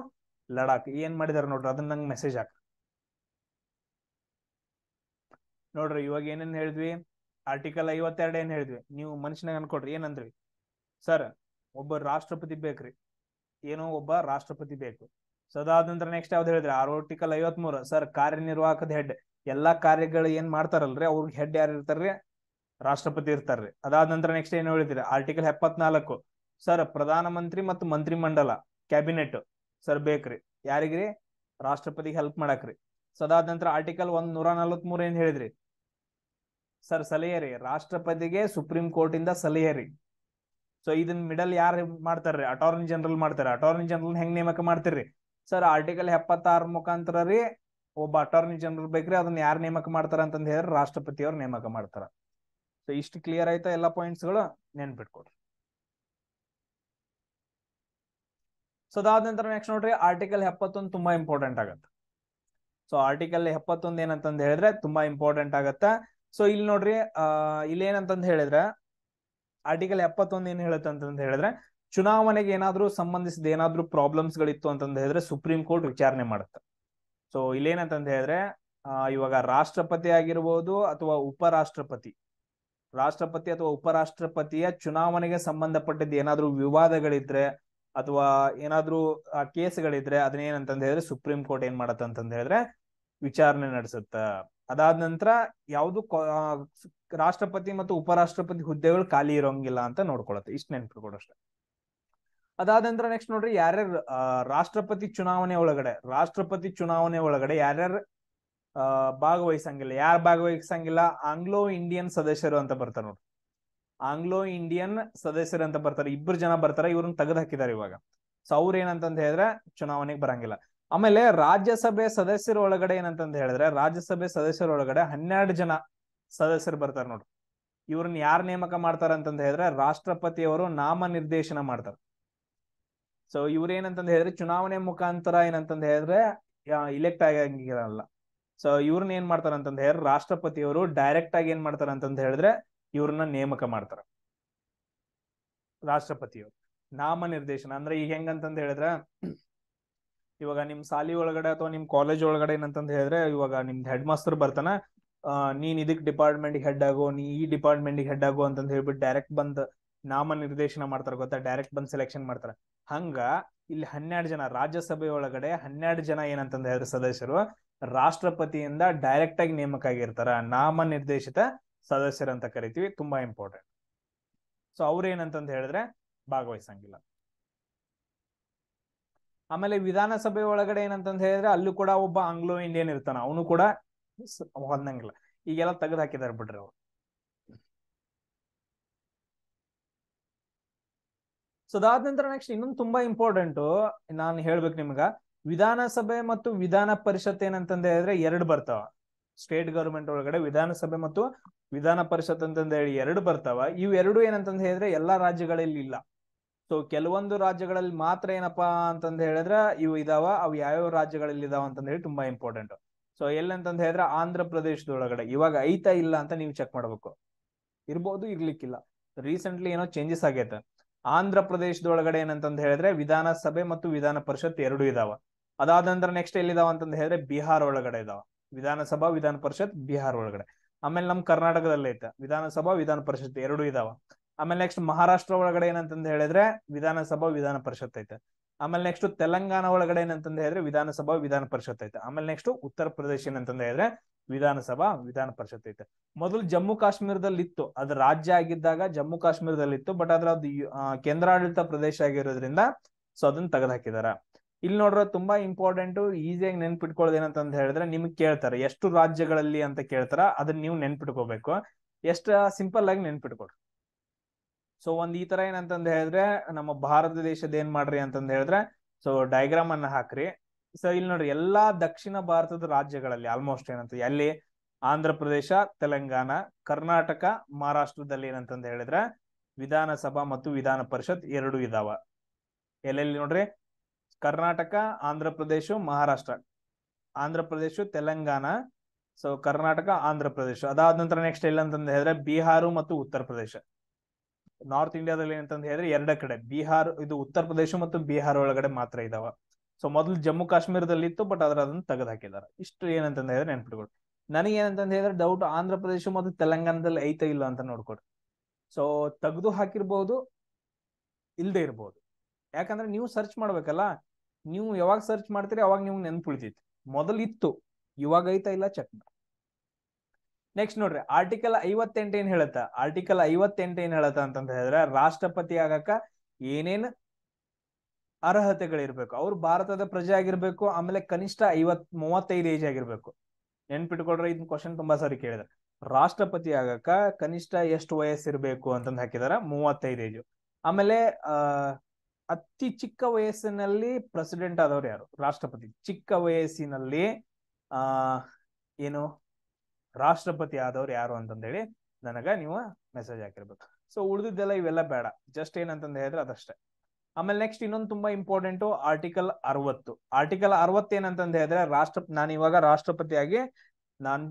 ಲಡಾಖ್. ಏನ್ ಮಾಡಿದಾರ ನೋಡ್ರಿ, ಅದನ್ನ ನಂಗೆ ಮೆಸೇಜ್ ಹಾಕ ನೋಡ್ರಿ. ಇವಾಗ ಏನೇನ್ ಹೇಳಿದ್ವಿ? ಆರ್ಟಿಕಲ್ 52 ಏನ್ ಹೇಳಿದ್ವಿ? ನೀವು ಮನುಷ್ಯನಾಗ ಅನ್ಕೊಡ್ರಿ, ಏನಂದ್ರಿ? ಸರ್, ಒಬ್ಬ ರಾಷ್ಟ್ರಪತಿ ಬೇಕ್ರಿ, ಏನೋ ಒಬ್ಬ ರಾಷ್ಟ್ರಪತಿ ಬೇಕು. ಸೊ ಅದಾದ ನಂತರ ನೆಕ್ಸ್ಟ್ ಯಾವ್ದು ಹೇಳಿದ್ರಿ? ಆರ್ಟಿಕಲ್ 53 ಸರ್, ಕಾರ್ಯನಿರ್ವಾಹಕದ ಹೆಡ್, ಎಲ್ಲಾ ಕಾರ್ಯಗಳು ಏನ್ ಮಾಡ್ತಾರಲ್ರಿ ಅವ್ರಿಗೆ ಹೆಡ್ ಯಾರು ಇರ್ತಾರ್ರಿ? ರಾಷ್ಟ್ರಪತಿ ಇರ್ತಾರ್ರಿ. ಅದಾದ ನಂತರ ನೆಕ್ಸ್ಟ್ ಏನ್ ಹೇಳಿದ್ರಿ? ಆರ್ಟಿಕಲ್ 74 ಸರ್, ಪ್ರಧಾನ ಮಂತ್ರಿ ಮತ್ತು ಮಂತ್ರಿ ಮಂಡಲ ಕ್ಯಾಬಿನೆಟ್ ಸರ್ ಬೇಕ್ರಿ, ಯಾರಿಗ್ರಿ? ರಾಷ್ಟ್ರಪತಿಗೆ ಹೆಲ್ಪ್ ಮಾಡಕ್ರಿ. ಸೊ ಅದಾದ ನಂತರ ಆರ್ಟಿಕಲ್ 143 ಏನ್ ಹೇಳಿದ್ರಿ? ಸರ್, ಸಲಹೆ ರೀ, ರಾಷ್ಟ್ರಪತಿಗೆ ಸುಪ್ರೀಂ ಕೋರ್ಟ್ ಇಂದ ಸಲಹೆ ರೀ. ಸೊ ಇದನ್ ಮಿಡಲ್ ಯಾರು ಮಾಡ್ತಾರ್ರಿ? ಅಟಾರ್ನಿ ಜನರಲ್ ಮಾಡ್ತಾರೆ. ಅಟಾರ್ನಿ ಜನರಲ್ ಹೆಂಗ್ ನೇಮಕ ಮಾಡ್ತಿರ್ರಿ? ಸರ್, ಆರ್ಟಿಕಲ್ 76 ಮುಖಾಂತರ ರೀ ಒಬ್ಬ ಅಟಾರ್ನಿ ಜನರಲ್ ಬೇಕ್ರಿ. ಅದನ್ನ ಯಾರು ನೇಮಕ ಮಾಡ್ತಾರ ಅಂತಂದ್ ಹೇಳಿದ್ರೆ ರಾಷ್ಟ್ರಪತಿ ಅವ್ರು ನೇಮಕ ಮಾಡ್ತಾರ. ಸೊ ಇಷ್ಟು ಕ್ಲಿಯರ್ ಆಯ್ತಾ? ಎಲ್ಲಾ ಪಾಯಿಂಟ್ಸ್ ಗಳು ನೆನ್ಪಿಟ್ಕೊಡ್ರಿ. ಸೊ ಅದಾದ ನಂತರ ನೆಕ್ಸ್ಟ್ ನೋಡ್ರಿ, ಆರ್ಟಿಕಲ್ 71 ತುಂಬಾ ಇಂಪಾರ್ಟೆಂಟ್ ಆಗತ್ತೆ. ಸೊ ಆರ್ಟಿಕಲ್ 71 ಏನಂತಂದ್ ಹೇಳಿದ್ರೆ ತುಂಬಾ ಇಂಪಾರ್ಟೆಂಟ್ ಆಗತ್ತ. ಸೊ ಇಲ್ಲಿ ನೋಡ್ರಿ, ಇಲ್ಲಿ ಏನಂತಂದ್ ಹೇಳಿದ್ರೆ ಆರ್ಟಿಕಲ್ 71 ಏನ್ ಹೇಳುತ್ತೆ ಅಂತಂದ್ ಹೇಳಿದ್ರೆ ಚುನಾವಣೆಗೆ ಏನಾದ್ರೂ ಸಂಬಂಧಿಸಿದ ಏನಾದ್ರೂ ಪ್ರಾಬ್ಲಮ್ಸ್ ಗಳಿತ್ತು ಅಂತಂದ್ ಹೇಳಿದ್ರೆ ಸುಪ್ರೀಂ ಕೋರ್ಟ್ ವಿಚಾರಣೆ ಮಾಡುತ್ತೆ. ಸೊ ಇಲ್ಲೇನಂತಂದ್ ಹೇಳಿದ್ರೆ ಇವಾಗ ರಾಷ್ಟ್ರಪತಿ ಆಗಿರ್ಬೋದು ಅಥವಾ ರಾಷ್ಟ್ರಪತಿ ಅಥವಾ ಉಪರಾಷ್ಟ್ರಪತಿಯ ಚುನಾವಣೆಗೆ ಸಂಬಂಧಪಟ್ಟಿದ್ದು ಏನಾದ್ರೂ ವಿವಾದಗಳಿದ್ರೆ ಅಥವಾ ಏನಾದ್ರೂ ಕೇಸ್ಗಳಿದ್ರೆ ಅದನ್ನ ಏನಂತಂದ್ ಹೇಳಿದ್ರೆ ಸುಪ್ರೀಂ ಕೋರ್ಟ್ ಏನ್ ಮಾಡತ್ತ ಅಂತಂದ್ ಹೇಳಿದ್ರೆ ವಿಚಾರಣೆ ನಡೆಸುತ್ತ. ಅದಾದ ನಂತರ ಯಾವ್ದು ರಾಷ್ಟ್ರಪತಿ ಮತ್ತು ಉಪರಾಷ್ಟ್ರಪತಿ ಹುದ್ದೆಗಳು ಖಾಲಿ ಇರೋಂಗಿಲ್ಲ ಅಂತ ನೋಡ್ಕೊಳತ್ತೆ. ಇಷ್ಟ ನೆನ್ಪಿಟ್ಕೊಡಷ್ಟೆ. ಅದಾದ ನಂತರ ನೆಕ್ಸ್ಟ್ ನೋಡ್ರಿ, ಯಾರ್ಯಾರು ರಾಷ್ಟ್ರಪತಿ ಚುನಾವಣೆ ಒಳಗಡೆ ಯಾರ್ಯಾರು ಭಾಗವಹಿಸಂಗಿಲ್ಲ? ಯಾರು ಭಾಗವಹಿಸಂಗಿಲ್ಲ? ಆಂಗ್ಲೋ ಇಂಡಿಯನ್ ಸದಸ್ಯರು ಅಂತ ಬರ್ತಾರೆ ನೋಡ್ರಿ. ಆಂಗ್ಲೋ ಇಂಡಿಯನ್ ಸದಸ್ಯರು ಅಂತ ಬರ್ತಾರೆ, 2 ಜನ ಬರ್ತಾರೆ. ಇವ್ರನ್ನ ತೆಗೆದು ಹಾಕಿದ್ದಾರೆ ಇವಾಗ. ಸೊ ಅವ್ರ ಏನಂತಂದ್ ಹೇಳಿದ್ರೆ ಚುನಾವಣೆಗೆ ಬರಂಗಿಲ್ಲ. ಆಮೇಲೆ ರಾಜ್ಯಸಭೆ ಸದಸ್ಯರ ಒಳಗಡೆ ಏನಂತಂದ್ ಹೇಳಿದ್ರೆ ರಾಜ್ಯಸಭೆ ಸದಸ್ಯರ ಒಳಗಡೆ 12 ಜನ ಸದಸ್ಯರು ಬರ್ತಾರೆ ನೋಡ್ರಿ. ಇವ್ರನ್ನ ಯಾರು ನೇಮಕ ಮಾಡ್ತಾರ ಅಂತಂದ್ ಹೇಳಿದ್ರೆ ರಾಷ್ಟ್ರಪತಿಯವರು ನಾಮನಿರ್ದೇಶನ ಮಾಡ್ತಾರೆ. ಸೊ ಇವ್ರ ಏನಂತಂದ್ ಹೇಳಿದ್ರೆ ಚುನಾವಣೆ ಮುಖಾಂತರ ಏನಂತಂದ್ ಹೇಳಿದ್ರೆ ಇಲೆಕ್ಟ್ ಆಗಂಗಿರಲ್ಲ. ಸೊ ಇವ್ರನ್ನ ಏನ್ ಮಾಡ್ತಾರ ಅಂತಂದ್ ಹೇಳಿದ್ರೆ ರಾಷ್ಟ್ರಪತಿಯವರು ಡೈರೆಕ್ಟ್ ಆಗಿ ಏನ್ ಮಾಡ್ತಾರ ಅಂತಂದ್ ಹೇಳಿದ್ರೆ ಇವ್ರನ್ನ ನೇಮಕ ಮಾಡ್ತಾರ. ರಾಷ್ಟ್ರಪತಿಯವರು ನಾಮನಿರ್ದೇಶನ ಅಂದ್ರೆ ಈಗ ಹೆಂಗಂತಂದ್ ಹೇಳಿದ್ರೆ ಇವಾಗ ನಿಮ್ ಶಾಲಿ ಒಳಗಡೆ ಅಥವಾ ನಿಮ್ ಕಾಲೇಜ್ ಒಳಗಡೆ ಏನಂತಂದ್ ಹೇಳಿದ್ರೆ ಇವಾಗ ನಿಮ್ದು ಹೆಡ್ ಮಾಸ್ತರ್ ಬರ್ತಾನ, ನೀನ್ ಇದಕ್ ಡಿಪಾರ್ಟ್ಮೆಂಟ್ ಹೆಡ್ ಆಗೋ, ನೀ ಈ ಡಿಪಾರ್ಟ್ಮೆಂಟ್ ಹೆಡ್ ಆಗೋ ಅಂತಂದ್ ಹೇಳ್ಬಿಟ್ಟು ಡೈರೆಕ್ಟ್ ಬಂದ್ ನಾಮ ನಿರ್ದೇಶನ ಮಾಡ್ತಾರ ಗೊತ್ತಾ, ಡೈರೆಕ್ಟ್ ಬಂದ್ ಸೆಲೆಕ್ಷನ್ ಮಾಡ್ತಾರ. ಹಂಗ ಇಲ್ಲಿ 12 ಜನ ರಾಜ್ಯಸಭೆ ಒಳಗಡೆ 12 ಜನ ಏನಂತಂದ ಹೇಳಿದ್ರೆ ಸದಸ್ಯರು ರಾಷ್ಟ್ರಪತಿಯಿಂದ ಡೈರೆಕ್ಟ್ ಆಗಿ ನೇಮಕ ಆಗಿರ್ತಾರ, ನಾಮ ನಿರ್ದೇಶಿತ ಸದಸ್ಯರಂತ ಕರಿತೀವಿ. ತುಂಬಾ ಇಂಪಾರ್ಟೆಂಟ್. ಸೊ ಅವ್ರ ಏನಂತಂದ ಹೇಳಿದ್ರೆ ಭಾಗವಹಿಸಂಗಿಲ್ಲ. ಆಮೇಲೆ ವಿಧಾನಸಭೆ ಒಳಗಡೆ ಏನಂತಂದ ಹೇಳಿದ್ರೆ ಅಲ್ಲೂ ಕೂಡ ಒಬ್ಬ ಆಂಗ್ಲೋ ಇಂಡಿಯನ್ ಇರ್ತಾನ, ಅವನು ಕೂಡ ಹೊಂದಂಗಿಲ್ಲ. ಈಗೆಲ್ಲ ತೆಗೆದು ಹಾಕಿದಾರೆ ಬಿಡ್ರಿ ಅವ್ರು. ಸೊ ಅದಾದ ನಂತರ ನೆಕ್ಸ್ಟ್ ಇನ್ನೊಂದು ತುಂಬಾ ಇಂಪಾರ್ಟೆಂಟ್ ನಾನು ಹೇಳ್ಬೇಕು ನಿಮ್ಗ, ವಿಧಾನಸಭೆ ಮತ್ತು ವಿಧಾನ ಪರಿಷತ್ ಏನಂತಂದ ಹೇಳಿದ್ರೆ ಎರಡು ಬರ್ತಾವ. ಸ್ಟೇಟ್ ಗವರ್ಮೆಂಟ್ ಒಳಗಡೆ ವಿಧಾನಸಭೆ ಮತ್ತು ವಿಧಾನ ಪರಿಷತ್ ಅಂತಂದ ಹೇಳಿ ಎರಡು ಬರ್ತಾವ. ಇವು ಎರಡು ಏನಂತಂದ ಹೇಳಿದ್ರೆ ಎಲ್ಲಾ ರಾಜ್ಯಗಳಲ್ಲಿ ಇಲ್ಲ. ಸೊ ಕೆಲವೊಂದು ರಾಜ್ಯಗಳಲ್ಲಿ ಮಾತ್ರ ಏನಪ್ಪಾ ಅಂತಂದ ಹೇಳಿದ್ರೆ ಇವು ಇದಾವ. ಅವು ಯಾವ್ಯಾವ ರಾಜ್ಯಗಳಲ್ಲಿ ಇದಾವ ಅಂತಂದ ಹೇಳಿ ತುಂಬಾ ಇಂಪಾರ್ಟೆಂಟ್. ಸೊ ಎಲ್ಲಂತಂದ ಹೇಳಿದ್ರೆ ಆಂಧ್ರ ಪ್ರದೇಶದೊಳಗಡೆ ಇವಾಗ ಐತಾ ಇಲ್ಲ ಅಂತ ನೀವು ಚೆಕ್ ಮಾಡ್ಬೇಕು. ಇರ್ಬೋದು, ಇರ್ಲಿಕ್ಕಿಲ್ಲ. ರೀಸೆಂಟ್ಲಿ ಏನೋ ಚೇಂಜಸ್ ಆಗೈತೆ. ಆಂಧ್ರ ಪ್ರದೇಶದೊಳಗಡೆ ಏನಂತಂದ ಹೇಳಿದ್ರೆ ವಿಧಾನಸಭೆ ಮತ್ತು ವಿಧಾನ ಪರಿಷತ್ ಎರಡು ಇದಾವ. ಅದಾದ ನಂತರ ನೆಕ್ಸ್ಟ್ ಎಲ್ಲಿದಾವ ಅಂತಂದ ಹೇಳಿದ್ರೆ ಬಿಹಾರ್ ಒಳಗಡೆ ಇದಾವ ವಿಧಾನಸಭಾ ವಿಧಾನ ಪರಿಷತ್, ಬಿಹಾರ್ ಒಳಗಡೆ. ಆಮೇಲೆ ನಮ್ ಕರ್ನಾಟಕದಲ್ಲಿ ಐತೆ ವಿಧಾನಸಭಾ ವಿಧಾನ ಪರಿಷತ್ ಎರಡು ಇದಾವ. ಆಮೇಲೆ ನೆಕ್ಸ್ಟ್ ಮಹಾರಾಷ್ಟ್ರ ಒಳಗಡೆ ಏನಂತಂದ ಹೇಳಿದ್ರೆ ವಿಧಾನಸಭಾ ವಿಧಾನ ಪರಿಷತ್ ಐತೆ. ಆಮೇಲೆ ನೆಕ್ಸ್ಟ್ ತೆಲಂಗಾಣ ಒಳಗಡೆ ಏನಂತಂದ ಹೇಳಿದ್ರೆ ವಿಧಾನಸಭಾ ವಿಧಾನ ಪರಿಷತ್ ಐತೆ. ಆಮೇಲೆ ನೆಕ್ಸ್ಟ್ ಉತ್ತರ ಪ್ರದೇಶ ಏನಂತಂದ ಹೇಳಿದ್ರೆ ವಿಧಾನಸಭಾ ವಿಧಾನ ಪರಿಷತ್ ಐತೆ. ಮೊದಲು ಜಮ್ಮು ಕಾಶ್ಮೀರದಲ್ಲಿ ಇತ್ತು, ಅದು ರಾಜ್ಯ ಆಗಿದ್ದಾಗ ಜಮ್ಮು ಕಾಶ್ಮೀರದಲ್ಲಿ ಇತ್ತು. ಬಟ್ ಅದ್ರ ಅದು ಕೇಂದ್ರಾಡಳಿತ ಪ್ರದೇಶ ಆಗಿರೋದ್ರಿಂದ ಸೊ ಅದನ್ನ ತೆಗೆದು ಹಾಕಿದಾರ. ಇಲ್ಲಿ ನೋಡ್ರ ತುಂಬಾ ಇಂಪಾರ್ಟೆಂಟ್, ಈಸಿಯಾಗಿ ನೆನ್ಪಿಟ್ಕೊಳ್ಳೋದು ಏನಂತಂದ ಹೇಳಿದ್ರೆ ನಿಮ್ಗೆ ಕೇಳ್ತಾರೆ ಎಷ್ಟು ರಾಜ್ಯಗಳಲ್ಲಿ ಅಂತ ಕೇಳ್ತಾರ, ಅದನ್ನ ನೀವು ನೆನ್ಪಿಟ್ಕೋಬೇಕು. ಎಷ್ಟ ಸಿಂಪಲ್ ಆಗಿ ನೆನ್ಪಿಟ್ಕೊಡ್ರಿ. ಸೊ ಒಂದ್ ಈ ತರ ಏನಂತಂದ ಹೇಳಿದ್ರೆ ನಮ್ಮ ಭಾರತ ದೇಶದ ಏನ್ ಮಾಡ್ರಿ ಅಂತಂದ ಹೇಳಿದ್ರೆ ಸೊ ಡಯಾಗ್ರಾಮ್ ಅನ್ನ ಹಾಕ್ರಿ. ಸೊ ಇಲ್ಲಿ ನೋಡ್ರಿ ಎಲ್ಲಾ ದಕ್ಷಿಣ ಭಾರತದ ರಾಜ್ಯಗಳಲ್ಲಿ ಆಲ್ಮೋಸ್ಟ್ ಏನಂತ ಎಲ್ಲಿ ಆಂಧ್ರ ಪ್ರದೇಶ, ತೆಲಂಗಾಣ, ಕರ್ನಾಟಕ, ಮಹಾರಾಷ್ಟ್ರದಲ್ಲಿ ಏನಂತಂದ ಹೇಳಿದ್ರೆ ವಿಧಾನಸಭಾ ಮತ್ತು ವಿಧಾನ ಪರಿಷತ್ ಎರಡು ಇದಾವ. ಎಲ್ಲೆಲ್ಲಿ ನೋಡ್ರಿ, ಕರ್ನಾಟಕ, ಆಂಧ್ರ ಪ್ರದೇಶ, ಮಹಾರಾಷ್ಟ್ರ, ಆಂಧ್ರ ಪ್ರದೇಶ, ತೆಲಂಗಾಣ, ಸೊ ಕರ್ನಾಟಕ, ಆಂಧ್ರ ಪ್ರದೇಶ. ಅದಾದ ನಂತರ ನೆಕ್ಸ್ಟ್ ಎಲ್ಲಂತಂದ ಹೇಳಿದ್ರೆ ಬಿಹಾರ ಮತ್ತು ಉತ್ತರ ಪ್ರದೇಶ. ನಾರ್ತ್ ಇಂಡಿಯಾದಲ್ಲಿ ಏನಂತಂದ ಹೇಳಿದ್ರೆ ಎರಡ ಕಡೆ ಬಿಹಾರ್, ಇದು ಉತ್ತರ ಪ್ರದೇಶ ಮತ್ತು ಬಿಹಾರ್ ಒಳಗಡೆ ಮಾತ್ರ ಇದಾವ. ಸೊ ಮೊದಲು ಜಮ್ಮು ಕಾಶ್ಮೀರದಲ್ಲಿ ಇತ್ತು, ಬಟ್ ಅದನ್ನ ತೆಗೆದು ಹಾಕಿದಾರ. ಇಷ್ಟು ಏನಂತಂದ ಹೇಳಿದ್ರೆ ನೆನ್ಪಿಟ್ಕೊಡ್ರಿ. ನನಗೆ ಏನಂತಂದ ಹೇಳಿದ್ರೆ ಡೌಟ್ ಆಂಧ್ರ ಪ್ರದೇಶ ಮತ್ತು ತೆಲಂಗಾಣದಲ್ಲಿ ಐತ ಇಲ್ಲ ಅಂತ ನೋಡ್ಕೊಡ್ರಿ. ಸೊ ತೆಗೆದು ಹಾಕಿರ್ಬಹುದು, ಇಲ್ದೇ ಇರ್ಬೋದು. ಯಾಕಂದ್ರೆ ನೀವು ಸರ್ಚ್ ಮಾಡ್ಬೇಕಲ್ಲ, ನೀವು ಯಾವಾಗ ಸರ್ಚ್ ಮಾಡ್ತೀರಿ ಅವಾಗ ನೀವು ನೆನ್ಪುಳಿತೈತಿ. ಮೊದಲು ಇತ್ತು, ಇವಾಗ ಐತಾ ಇಲ್ಲ ಚೆಕ್ ಮಾಡಿ. ನೆಕ್ಸ್ಟ್ ನೋಡ್ರಿ, ಆರ್ಟಿಕಲ್ 58 ಏನ್ ಹೇಳತ್ತ, ಆರ್ಟಿಕಲ್ 58 ಏನ್ ಹೇಳತ್ತ ಅಂತಂದ ಹೇಳಿದ್ರೆ ರಾಷ್ಟ್ರಪತಿ ಆಗಕ ಏನೇನ್ ಅರ್ಹತೆಗಳಿರ್ಬೇಕು, ಅವ್ರು ಭಾರತದ ಪ್ರಜೆ ಆಗಿರ್ಬೇಕು. ಆಮೇಲೆ ಕನಿಷ್ಠ 35 ಏಜ್ ಆಗಿರ್ಬೇಕು. ನೆನ್ಪಿಟ್ಕೊಳ್ರಿ, ಇದನ್ನ ಕ್ವಶನ್ ತುಂಬಾ ಸಾರಿ ಕೇಳಿದ್ರೆ. ರಾಷ್ಟ್ರಪತಿ ಆಗಕ ಕನಿಷ್ಠ ಎಷ್ಟು ವಯಸ್ಸಿರ್ಬೇಕು ಅಂತಂದ್ ಹಾಕಿದಾರ, 35 ಏಜು. ಆಮೇಲೆ ಅತಿ ಚಿಕ್ಕ ವಯಸ್ಸಿನಲ್ಲಿ ಪ್ರೆಸಿಡೆಂಟ್ ಆದವ್ರು ಯಾರು, ರಾಷ್ಟ್ರಪತಿ. ಚಿಕ್ಕ ವಯಸ್ಸಿನಲ್ಲಿ ಏನು ರಾಷ್ಟ್ರಪತಿ ಆದವ್ರು ಯಾರು ಅಂತಂದೇಳಿ ನನಗ ನೀವು ಮೆಸೇಜ್ ಹಾಕಿರ್ಬೇಕು. ಸೊ ಉಳಿದಿದ್ದೆಲ್ಲ ಇವೆಲ್ಲ ಬೇಡ, ಜಸ್ಟ್ ಏನಂತಂದ ಹೇಳಿದ್ರೆ ಅದಷ್ಟೇ. ಆಮೇಲೆ ನೆಕ್ಸ್ಟ್ ಇನ್ನೊಂದು ತುಂಬಾ ಇಂಪಾರ್ಟೆಂಟ್, ಆರ್ಟಿಕಲ್ 60. ಆರ್ಟಿಕಲ್ 60 ಏನಂತಂದ ಹೇಳಿದ್ರೆ ನಾನು ಇವಾಗ ರಾಷ್ಟ್ರಪತಿಯಾಗಿ ನಾನ್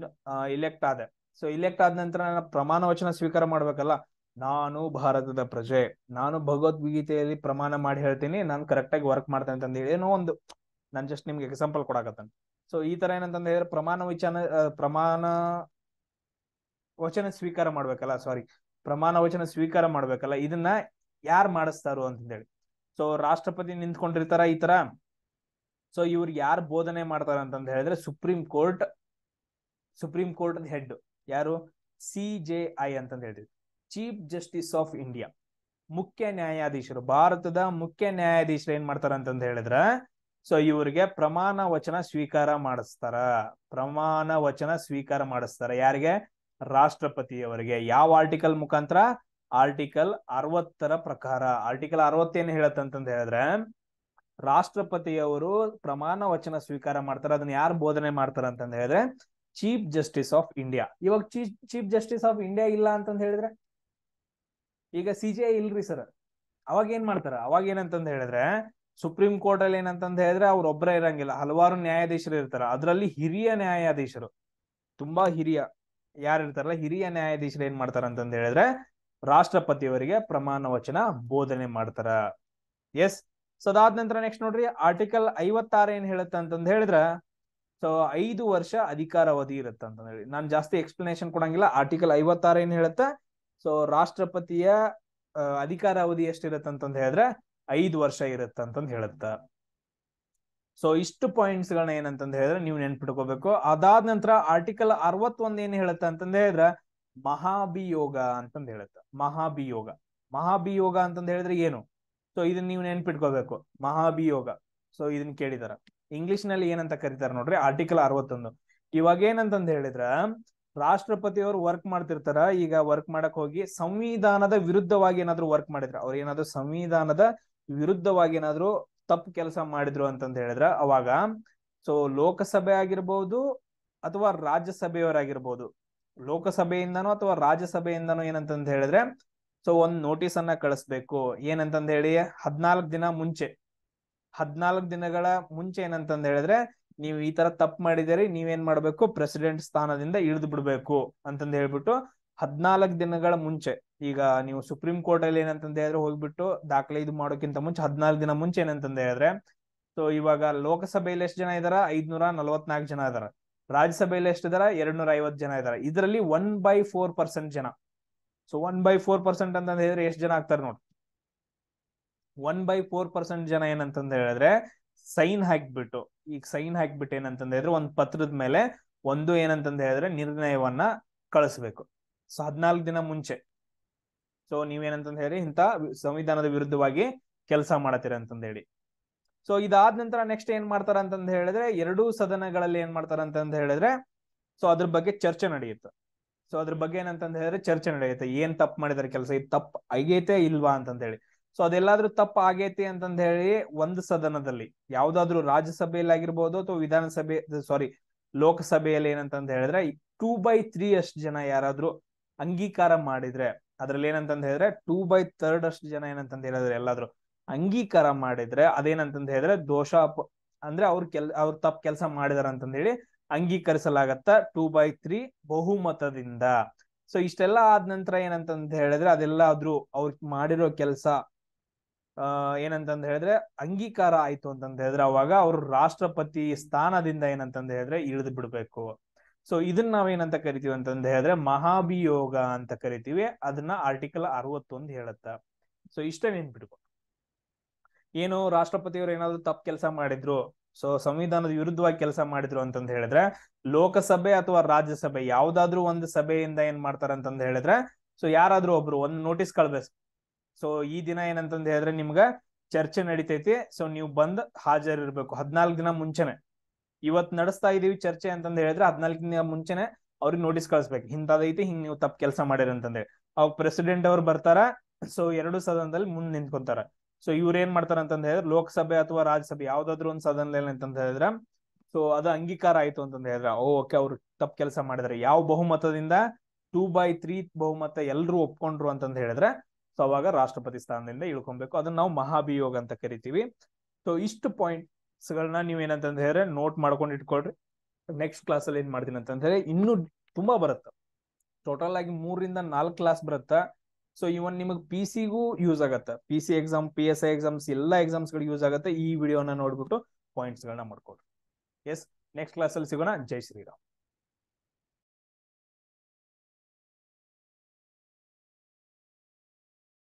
ಇಲೆಕ್ಟ್ ಆದೆ. ಸೊ ಇಲೆಕ್ಟ್ ಆದ ನಂತರ ನಾನು ಪ್ರಮಾಣ ವಚನ ಸ್ವೀಕಾರ ಮಾಡ್ಬೇಕಲ್ಲ. ನಾನು ಭಾರತದ ಪ್ರಜೆ, ನಾನು ಭಗವದ್ಗೀತೆಯಲ್ಲಿ ಪ್ರಮಾಣ ಮಾಡಿ ಹೇಳ್ತೀನಿ, ನಾನು ಕರೆಕ್ಟ್ ಆಗಿ ವರ್ಕ್ ಮಾಡ್ತೇನೆ ಅಂತಂದ ಹೇಳಿ ಏನೋ ಒಂದು ನಾನು ಜಸ್ಟ್ ನಿಮ್ಗೆ ಎಕ್ಸಾಂಪಲ್ ಕೊಡಕತ್ತೇನೆ. ಸೊ ಈ ತರ ಏನಂತಂದ ಹೇಳಿದ್ರೆ ಪ್ರಮಾಣ ವಚನ ಸ್ವೀಕಾರ ಮಾಡ್ಬೇಕಲ್ಲ, ಪ್ರಮಾಣ ವಚನ ಸ್ವೀಕಾರ ಮಾಡ್ಬೇಕಲ್ಲ, ಇದನ್ನ ಯಾರು ಮಾಡಿಸ್ತಾರೋ ಅಂತಂದೇಳಿ. ಸೊ ರಾಷ್ಟ್ರಪತಿ ನಿಂತ್ಕೊಂಡಿರ್ತಾರ ಈ ತರ. ಸೊ ಇವ್ರಿಗೆ ಯಾರು ಬೋಧನೆ ಮಾಡ್ತಾರ ಅಂತಂದ ಹೇಳಿದ್ರೆ ಸುಪ್ರೀಂ ಕೋರ್ಟ್ ಹೆಡ್ ಯಾರು, CJI ಅಂತಂದ ಹೇಳಿದ್ವಿ, ಚೀಫ್ ಜಸ್ಟಿಸ್ ಆಫ್ ಇಂಡಿಯಾ, ಮುಖ್ಯ ನ್ಯಾಯಾಧೀಶರು. ಭಾರತದ ಮುಖ್ಯ ನ್ಯಾಯಾಧೀಶರು ಏನ್ ಮಾಡ್ತಾರ ಅಂತಂದ ಹೇಳಿದ್ರ ಸೊ ಇವ್ರಿಗೆ ಪ್ರಮಾಣ ವಚನ ಸ್ವೀಕಾರ ಮಾಡಿಸ್ತಾರ. ಯಾರಿಗೆ, ರಾಷ್ಟ್ರಪತಿಯವರಿಗೆ. ಯಾವ ಆರ್ಟಿಕಲ್ ಮುಖಾಂತರ, ಆರ್ಟಿಕಲ್ 60 ಪ್ರಕಾರ. ಆರ್ಟಿಕಲ್ 60 ಏನ್ ಹೇಳತ್ತಂತಂದ ಹೇಳಿದ್ರೆ ರಾಷ್ಟ್ರಪತಿಯವರು ಪ್ರಮಾಣ ವಚನ ಸ್ವೀಕಾರ ಮಾಡ್ತಾರ. ಅದನ್ನ ಯಾರು ಬೋಧನೆ ಮಾಡ್ತಾರ ಅಂತಂದ ಹೇಳಿದ್ರೆ ಚೀಫ್ ಜಸ್ಟಿಸ್ ಆಫ್ ಇಂಡಿಯಾ. ಇವಾಗ ಚೀಫ್ ಜಸ್ಟಿಸ್ ಆಫ್ ಇಂಡಿಯಾ ಇಲ್ಲ ಅಂತಂದ ಹೇಳಿದ್ರೆ, ಈಗ CJI ಇಲ್ರಿ ಸರ್, ಅವಾಗ ಏನ್ ಮಾಡ್ತಾರ, ಅವಾಗ ಏನಂತಂದ ಹೇಳಿದ್ರೆ ಸುಪ್ರೀಂ ಕೋರ್ಟ್ ಅಲ್ಲಿ ಏನಂತಂದ ಹೇಳಿದ್ರೆ ಅವ್ರೊಬ್ಬರೇ ಇರಂಗಿಲ್ಲ, ಹಲವಾರು ನ್ಯಾಯಾಧೀಶರು ಇರ್ತಾರ. ಅದರಲ್ಲಿ ಹಿರಿಯ ನ್ಯಾಯಾಧೀಶರು, ತುಂಬಾ ಹಿರಿಯ ಯಾರು ಇರ್ತಾರಲ್ಲ, ಹಿರಿಯ ನ್ಯಾಯಾಧೀಶರು ಏನ್ ಮಾಡ್ತಾರ ಅಂತಂದ ಹೇಳಿದ್ರೆ ರಾಷ್ಟ್ರಪತಿಯವರಿಗೆ ಪ್ರಮಾಣ ವಚನ ಬೋಧನೆ ಮಾಡ್ತಾರ. ಎಸ್. ಸೊ ಅದಾದ ನಂತರ ನೆಕ್ಸ್ಟ್ ನೋಡ್ರಿ, ಆರ್ಟಿಕಲ್ 56 ಏನ್ ಹೇಳುತ್ತ ಅಂತಂದ ಹೇಳಿದ್ರ ಸೊ 5 ವರ್ಷ ಅಧಿಕಾರಾವಧಿ ಇರುತ್ತೆ ಅಂತ ಹೇಳಿ. ನಾನು ಜಾಸ್ತಿ ಎಕ್ಸ್ಪ್ಲನೇಷನ್ ಕೊಡಂಗಿಲ್ಲ. ಆರ್ಟಿಕಲ್ 56 ಏನ್ ಹೇಳುತ್ತೆ, ಸೊ ರಾಷ್ಟ್ರಪತಿಯ ಅಧಿಕಾರಾವಧಿ ಎಷ್ಟಿರುತ್ತೆ ಅಂತಂದ್ ಹೇಳಿದ್ರೆ 5 ವರ್ಷ ಇರುತ್ತೆ ಅಂತಂದ್ ಹೇಳುತ್ತ. ಸೊ ಇಷ್ಟು ಪಾಯಿಂಟ್ಸ್ ಗಳನ್ನ ಏನಂತಂದ್ ಹೇಳಿದ್ರೆ ನೀವು ನೆನ್ಪಿಟ್ಕೋಬೇಕು. ಅದಾದ ನಂತರ ಆರ್ಟಿಕಲ್ 61 ಏನ್ ಹೇಳುತ್ತೆ ಅಂತಂದ್ ಹೇಳಿದ್ರೆ ಮಹಾಭಿಯೋಗ ಅಂತಂದ್ ಹೇಳುತ್ತೆ. ಮಹಾಭಿಯೋಗ ಅಂತಂದ್ ಹೇಳಿದ್ರೆ ಏನು, ಸೊ ಇದನ್ನ ನೀವು ನೆನ್ಪಿಟ್ಕೋಬೇಕು. ಮಹಾಭಿಯೋಗ, ಸೊ ಇದನ್ನ ಕೇಳಿದಾರ ಇಂಗ್ಲಿಷ್ ನಲ್ಲಿ ಏನಂತ ಕರೀತಾರೆ ನೋಡ್ರಿ, ಆರ್ಟಿಕಲ್ 61. ಇವಾಗ ಏನಂತಂದ್ ಹೇಳಿದ್ರ ರಾಷ್ಟ್ರಪತಿಯವರು ವರ್ಕ್ ಮಾಡ್ತಿರ್ತಾರ. ಈಗ ವರ್ಕ್ ಮಾಡಕ್ ಹೋಗಿ ಸಂವಿಧಾನದ ವಿರುದ್ಧವಾಗಿ ಏನಾದ್ರು ವರ್ಕ್ ಮಾಡಿದ್ರ, ಅವ್ರ ಏನಾದ್ರು ಸಂವಿಧಾನದ ವಿರುದ್ಧವಾಗಿ ಏನಾದ್ರು ತಪ್ಪು ಕೆಲಸ ಮಾಡಿದ್ರು ಅಂತಂದ್ ಹೇಳಿದ್ರ ಅವಾಗ ಸೊ ಲೋಕಸಭೆ ಆಗಿರ್ಬಹುದು ಅಥವಾ ರಾಜ್ಯಸಭೆಯವರಾಗಿರ್ಬಹುದು, ಲೋಕಸಭೆಯಿಂದನೋ ಅಥವಾ ರಾಜ್ಯಸಭೆಯಿಂದನೋ ಏನಂತಂದ್ ಹೇಳಿದ್ರೆ ಸೊ ಒಂದ್ ನೋಟಿಸ್ ಅನ್ನ ಕಳಿಸ್ಬೇಕು. ಏನಂತಂದ್ ಹೇಳಿ 14 ದಿನ ಮುಂಚೆ, 14 ದಿನಗಳ ಮುಂಚೆ ಏನಂತಂದ್ ಹೇಳಿದ್ರೆ ನೀವು ಈ ತರ ತಪ್ಪು ಮಾಡಿದಿರಿ, ನೀವೇನ್ ಮಾಡ್ಬೇಕು, ಪ್ರೆಸಿಡೆಂಟ್ ಸ್ಥಾನದಿಂದ ಇಳಿದು ಬಿಡ್ಬೇಕು ಅಂತಂದ್ ಹೇಳ್ಬಿಟ್ಟು 14 ದಿನಗಳ ಮುಂಚೆ. ಈಗ ನೀವು ಸುಪ್ರೀಂ ಕೋರ್ಟ್ ಅಲ್ಲಿ ಏನಂತಂದ್ ಹೇಳಿದ್ರೆ ಹೋಗ್ಬಿಟ್ಟು ದಾಖಲೆ ಇದು ಮಾಡೋಕ್ಕಿಂತ ಮುಂಚೆ 14 ದಿನ ಮುಂಚೆ ಏನಂತಂದ್ ಹೇಳಿದ್ರೆ, ಸೊ ಇವಾಗ ಲೋಕಸಭೆಯಲ್ಲಿ ಎಷ್ಟು ಜನ ಇದಾರ, 544 ಜನ ಇದಾರ. ರಾಜ್ಯಸಭೆಯಲ್ಲಿ ಎಷ್ಟು ಇದಾರ, 250 ಜನ ಇದಾರ. ಇದರಲ್ಲಿ 1/4% ಜನ, ಸೊ 1/4% ಅಂತಂದ್ ಹೇಳಿದ್ರೆ ಎಷ್ಟು ಜನ ಆಗ್ತಾರೆ ನೋಡಿ, 1/4% ಜನ ಏನಂತಂದ್ ಹೇಳಿದ್ರೆ ಸೈನ್ ಹಾಕ್ಬಿಟ್ಟು, ಈಗ ಸೈನ್ ಹಾಕ್ಬಿಟ್ಟು ಏನಂತಂದ್ ಹೇಳಿದ್ರೆ ಒಂದ್ ಪತ್ರದ ಮೇಲೆ ಒಂದು ಏನಂತಂದ್ ಹೇಳಿದ್ರೆ ನಿರ್ಣಯವನ್ನ ಕಳಿಸ್ಬೇಕು. ಸೊ 14 ದಿನ ಮುಂಚೆ ಸೊ ನೀವೇನಂತಂದ್ ಹೇಳಿ ಇಂತ ಸಂವಿಧಾನದ ವಿರುದ್ಧವಾಗಿ ಕೆಲಸ ಮಾಡತ್ತೀರ ಅಂತಂದ್ ಹೇಳಿ. ಸೊ ಇದಾದ ನಂತರ ನೆಕ್ಸ್ಟ್ ಏನ್ ಮಾಡ್ತಾರ ಅಂತಂದ್ ಹೇಳಿದ್ರೆ ಎರಡೂ ಸದನಗಳಲ್ಲಿ ಏನ್ ಮಾಡ್ತಾರ ಅಂತಂದ್ ಹೇಳಿದ್ರೆ ಸೊ ಅದ್ರ ಬಗ್ಗೆ ಚರ್ಚೆ ನಡೆಯುತ್ತೆ. ಸೊ ಅದ್ರ ಬಗ್ಗೆ ಏನಂತಂದ್ ಹೇಳಿದ್ರೆ ಚರ್ಚೆ ನಡೆಯುತ್ತೆ, ಏನ್ ತಪ್ಪು ಮಾಡಿದಾರೆ ಕೆಲಸ, ಇದು ತಪ್ಪು ಆಗೈತೆ ಇಲ್ವಾ ಅಂತಂದ್ ಹೇಳಿ. ಸೊ ಅದೆಲ್ಲಾದ್ರೂ ತಪ್ಪು ಆಗೈತಿ ಅಂತಂದ್ ಹೇಳಿ ಒಂದು ಸದನದಲ್ಲಿ ಯಾವ್ದಾದ್ರು ರಾಜ್ಯಸಭೆಯಲ್ಲಿ ಆಗಿರ್ಬೋದು ಅಥವಾ ವಿಧಾನಸಭೆ ಲೋಕಸಭೆಯಲ್ಲಿ ಏನಂತಂದ್ ಹೇಳಿದ್ರೆ 2/3 ಅಷ್ಟು ಜನ ಯಾರಾದ್ರೂ ಅಂಗೀಕಾರ ಮಾಡಿದ್ರೆ, ಅದ್ರಲ್ಲಿ ಏನಂತಂದ್ ಹೇಳಿದ್ರೆ 2/3 ಅಷ್ಟು ಜನ ಏನಂತಂದ್ ಹೇಳಿದ್ರೆ ಎಲ್ಲಾದ್ರೂ ಅಂಗೀಕಾರ ಮಾಡಿದ್ರೆ ಅದೇನಂತಂದ್ ಹೇಳಿದ್ರೆ ದೋಷ ಅಂದ್ರೆ ಅವ್ರ ತಪ್ಪು ಕೆಲಸ ಮಾಡಿದಾರ ಅಂತಂದ್ ಹೇಳಿ ಅಂಗೀಕರಿಸಲಾಗತ್ತ 2/3 ಬಹುಮತದಿಂದ. ಸೊ ಇಷ್ಟೆಲ್ಲಾ ಆದ ನಂತರ ಏನಂತಂದ್ ಹೇಳಿದ್ರೆ ಅದೆಲ್ಲ ಆದ್ರೂ ಅವ್ರ ಮಾಡಿರೋ ಕೆಲಸ ಏನಂತಂದ್ ಹೇಳಿದ್ರೆ ಅಂಗೀಕಾರ ಆಯ್ತು ಅಂತಂದ್ ಹೇಳಿದ್ರೆ ಅವಾಗ ಅವ್ರು ರಾಷ್ಟ್ರಪತಿ ಸ್ಥಾನದಿಂದ ಏನಂತಂದ್ ಹೇಳಿದ್ರೆ ಇಳಿದು ಬಿಡ್ಬೇಕು. ಸೊ ಇದನ್ನ ನಾವೇನಂತ ಕರಿತೀವಿ ಅಂತಂದ್ ಹೇಳಿದ್ರೆ ಮಹಾಭಿಯೋಗ ಅಂತ ಕರಿತೀವಿ. ಅದನ್ನ ಆರ್ಟಿಕಲ್ 61 ಹೇಳುತ್ತ. ಸೊ ಇಷ್ಟೇ ನೆನ್ಪಿಡ್ಕೊ. ಏನು ರಾಷ್ಟ್ರಪತಿಯವರು ಏನಾದ್ರು ತಪ್ಪು ಕೆಲಸ ಮಾಡಿದ್ರು, ಸೊ ಸಂವಿಧಾನದ ವಿರುದ್ಧವಾಗಿ ಕೆಲಸ ಮಾಡಿದ್ರು ಅಂತಂದ್ ಹೇಳಿದ್ರೆ ಲೋಕಸಭೆ ಅಥವಾ ರಾಜ್ಯಸಭೆ ಯಾವ್ದಾದ್ರು ಒಂದು ಸಭೆಯಿಂದ ಏನ್ ಮಾಡ್ತಾರ ಅಂತಂದ್ ಹೇಳಿದ್ರೆ ಸೊ ಯಾರಾದ್ರೂ ಒಬ್ರು ಒಂದು ನೋಟಿಸ್ ಕಳ್ಬೇಕು. ಸೊ ಈ ದಿನ ಏನಂತಂದ್ ಹೇಳಿದ್ರೆ ನಿಮ್ಗ ಚರ್ಚೆ ನಡಿತೈತಿ, ಸೊ ನೀವು ಬಂದ್ ಹಾಜರಿರ್ಬೇಕು 14 ದಿನ ಮುಂಚೆನೆ. ಇವತ್ ನಡೆಸ್ತಾ ಇದೀವಿ ಚರ್ಚೆ ಅಂತಂದ್ ಹೇಳಿದ್ರೆ 14 ದಿನ ಮುಂಚೆನೆ ಅವ್ರಿಗೆ ನೋಟಿಸ್ ಕಳಿಸ್ಬೇಕು, ಇಂಥದೈತಿ ಹಿಂಗ್ ನೀವು ತಪ್ಪು ಕೆಲಸ ಮಾಡಿರಿ ಅಂತಂದೇಳಿ. ಅವಾಗ ಪ್ರೆಸಿಡೆಂಟ್ ಅವ್ರು ಬರ್ತಾರ, ಸೊ ಎರಡು ಸದನದಲ್ಲಿ ಮುಂದ್ ನಿಂತ್ಕೊಂತಾರ. ಸೊ ಇವ್ರ ಏನ್ ಮಾಡ್ತಾರ ಅಂತಂದ್ ಹೇಳಿದ್ರೆ ಲೋಕಸಭೆ ಅಥವಾ ರಾಜ್ಯಸಭೆ ಯಾವ್ದಾದ್ರು ಒಂದ್ ಸದನದಲ್ಲಿ ಅಂತಂದ್ ಹೇಳಿದ್ರೆ ಸೊ ಅದು ಅಂಗೀಕಾರ ಆಯ್ತು ಅಂತಂದ್ ಹೇಳಿದ್ರೆ ಓಕೆ ಅವ್ರು ತಪ್ಪು ಕೆಲಸ ಮಾಡಿದಾರೆ, ಯಾವ ಬಹುಮತದಿಂದ 2/3 ಬಹುಮತ ಎಲ್ರು ಒಪ್ಕೊಂಡ್ರು ಅಂತಂದ್ ಹೇಳಿದ್ರೆ ಸೊ ಅವಾಗ ರಾಷ್ಟ್ರಪತಿ ಸ್ಥಾನದಿಂದ ಇಳ್ಕೊಬೇಕು. ಅದನ್ನ ನಾವು ಮಹಾಭಿಯೋಗ ಅಂತ ಕರಿತೀವಿ. ಸೊ ಇಷ್ಟು ಪಾಯಿಂಟ್ಸ್ ಗಳನ್ನ ನೀವ್ ಏನಂತಂದ್ ಹೇಳಿದ್ರೆ ನೋಟ್ ಮಾಡ್ಕೊಂಡು ಇಟ್ಕೊಳ್ರಿ. ನೆಕ್ಸ್ಟ್ ಕ್ಲಾಸ್ ಅಲ್ಲಿ ಏನ್ ಮಾಡ್ತೀನಿ ಅಂತಂದ್ ಹೇಳಿ ಇನ್ನೂ ತುಂಬಾ ಬರುತ್ತೆ, ಟೋಟಲ್ ಆಗಿ 3 ರಿಂದ 4 ಕ್ಲಾಸ್ ಬರುತ್ತೆ. ಸೊ ಇವನ್ ನಿಮಗ್ PC ಗೂ ಯೂಸ್ ಆಗತ್ತೆ, PC ಎಕ್ಸಾಮ್, PSI ಎಕ್ಸಾಮ್ಸ್ ಎಲ್ಲಾ ಎಕ್ಸಾಮ್ಸ್ ಗಳು ಯೂಸ್ ಆಗುತ್ತೆ. ಈ ವಿಡಿಯೋನ ನೋಡ್ಬಿಟ್ಟು ಪಾಯಿಂಟ್ಸ್ ಗಳನ್ನ ಮಾಡ್ಕೊಡ್ರಿ. ಎಸ್, ನೆಕ್ಸ್ಟ್ ಕ್ಲಾಸ್ ಅಲ್ಲಿ ಸಿಗೋಣ. ಜೈ ಶ್ರೀರಾಮ್.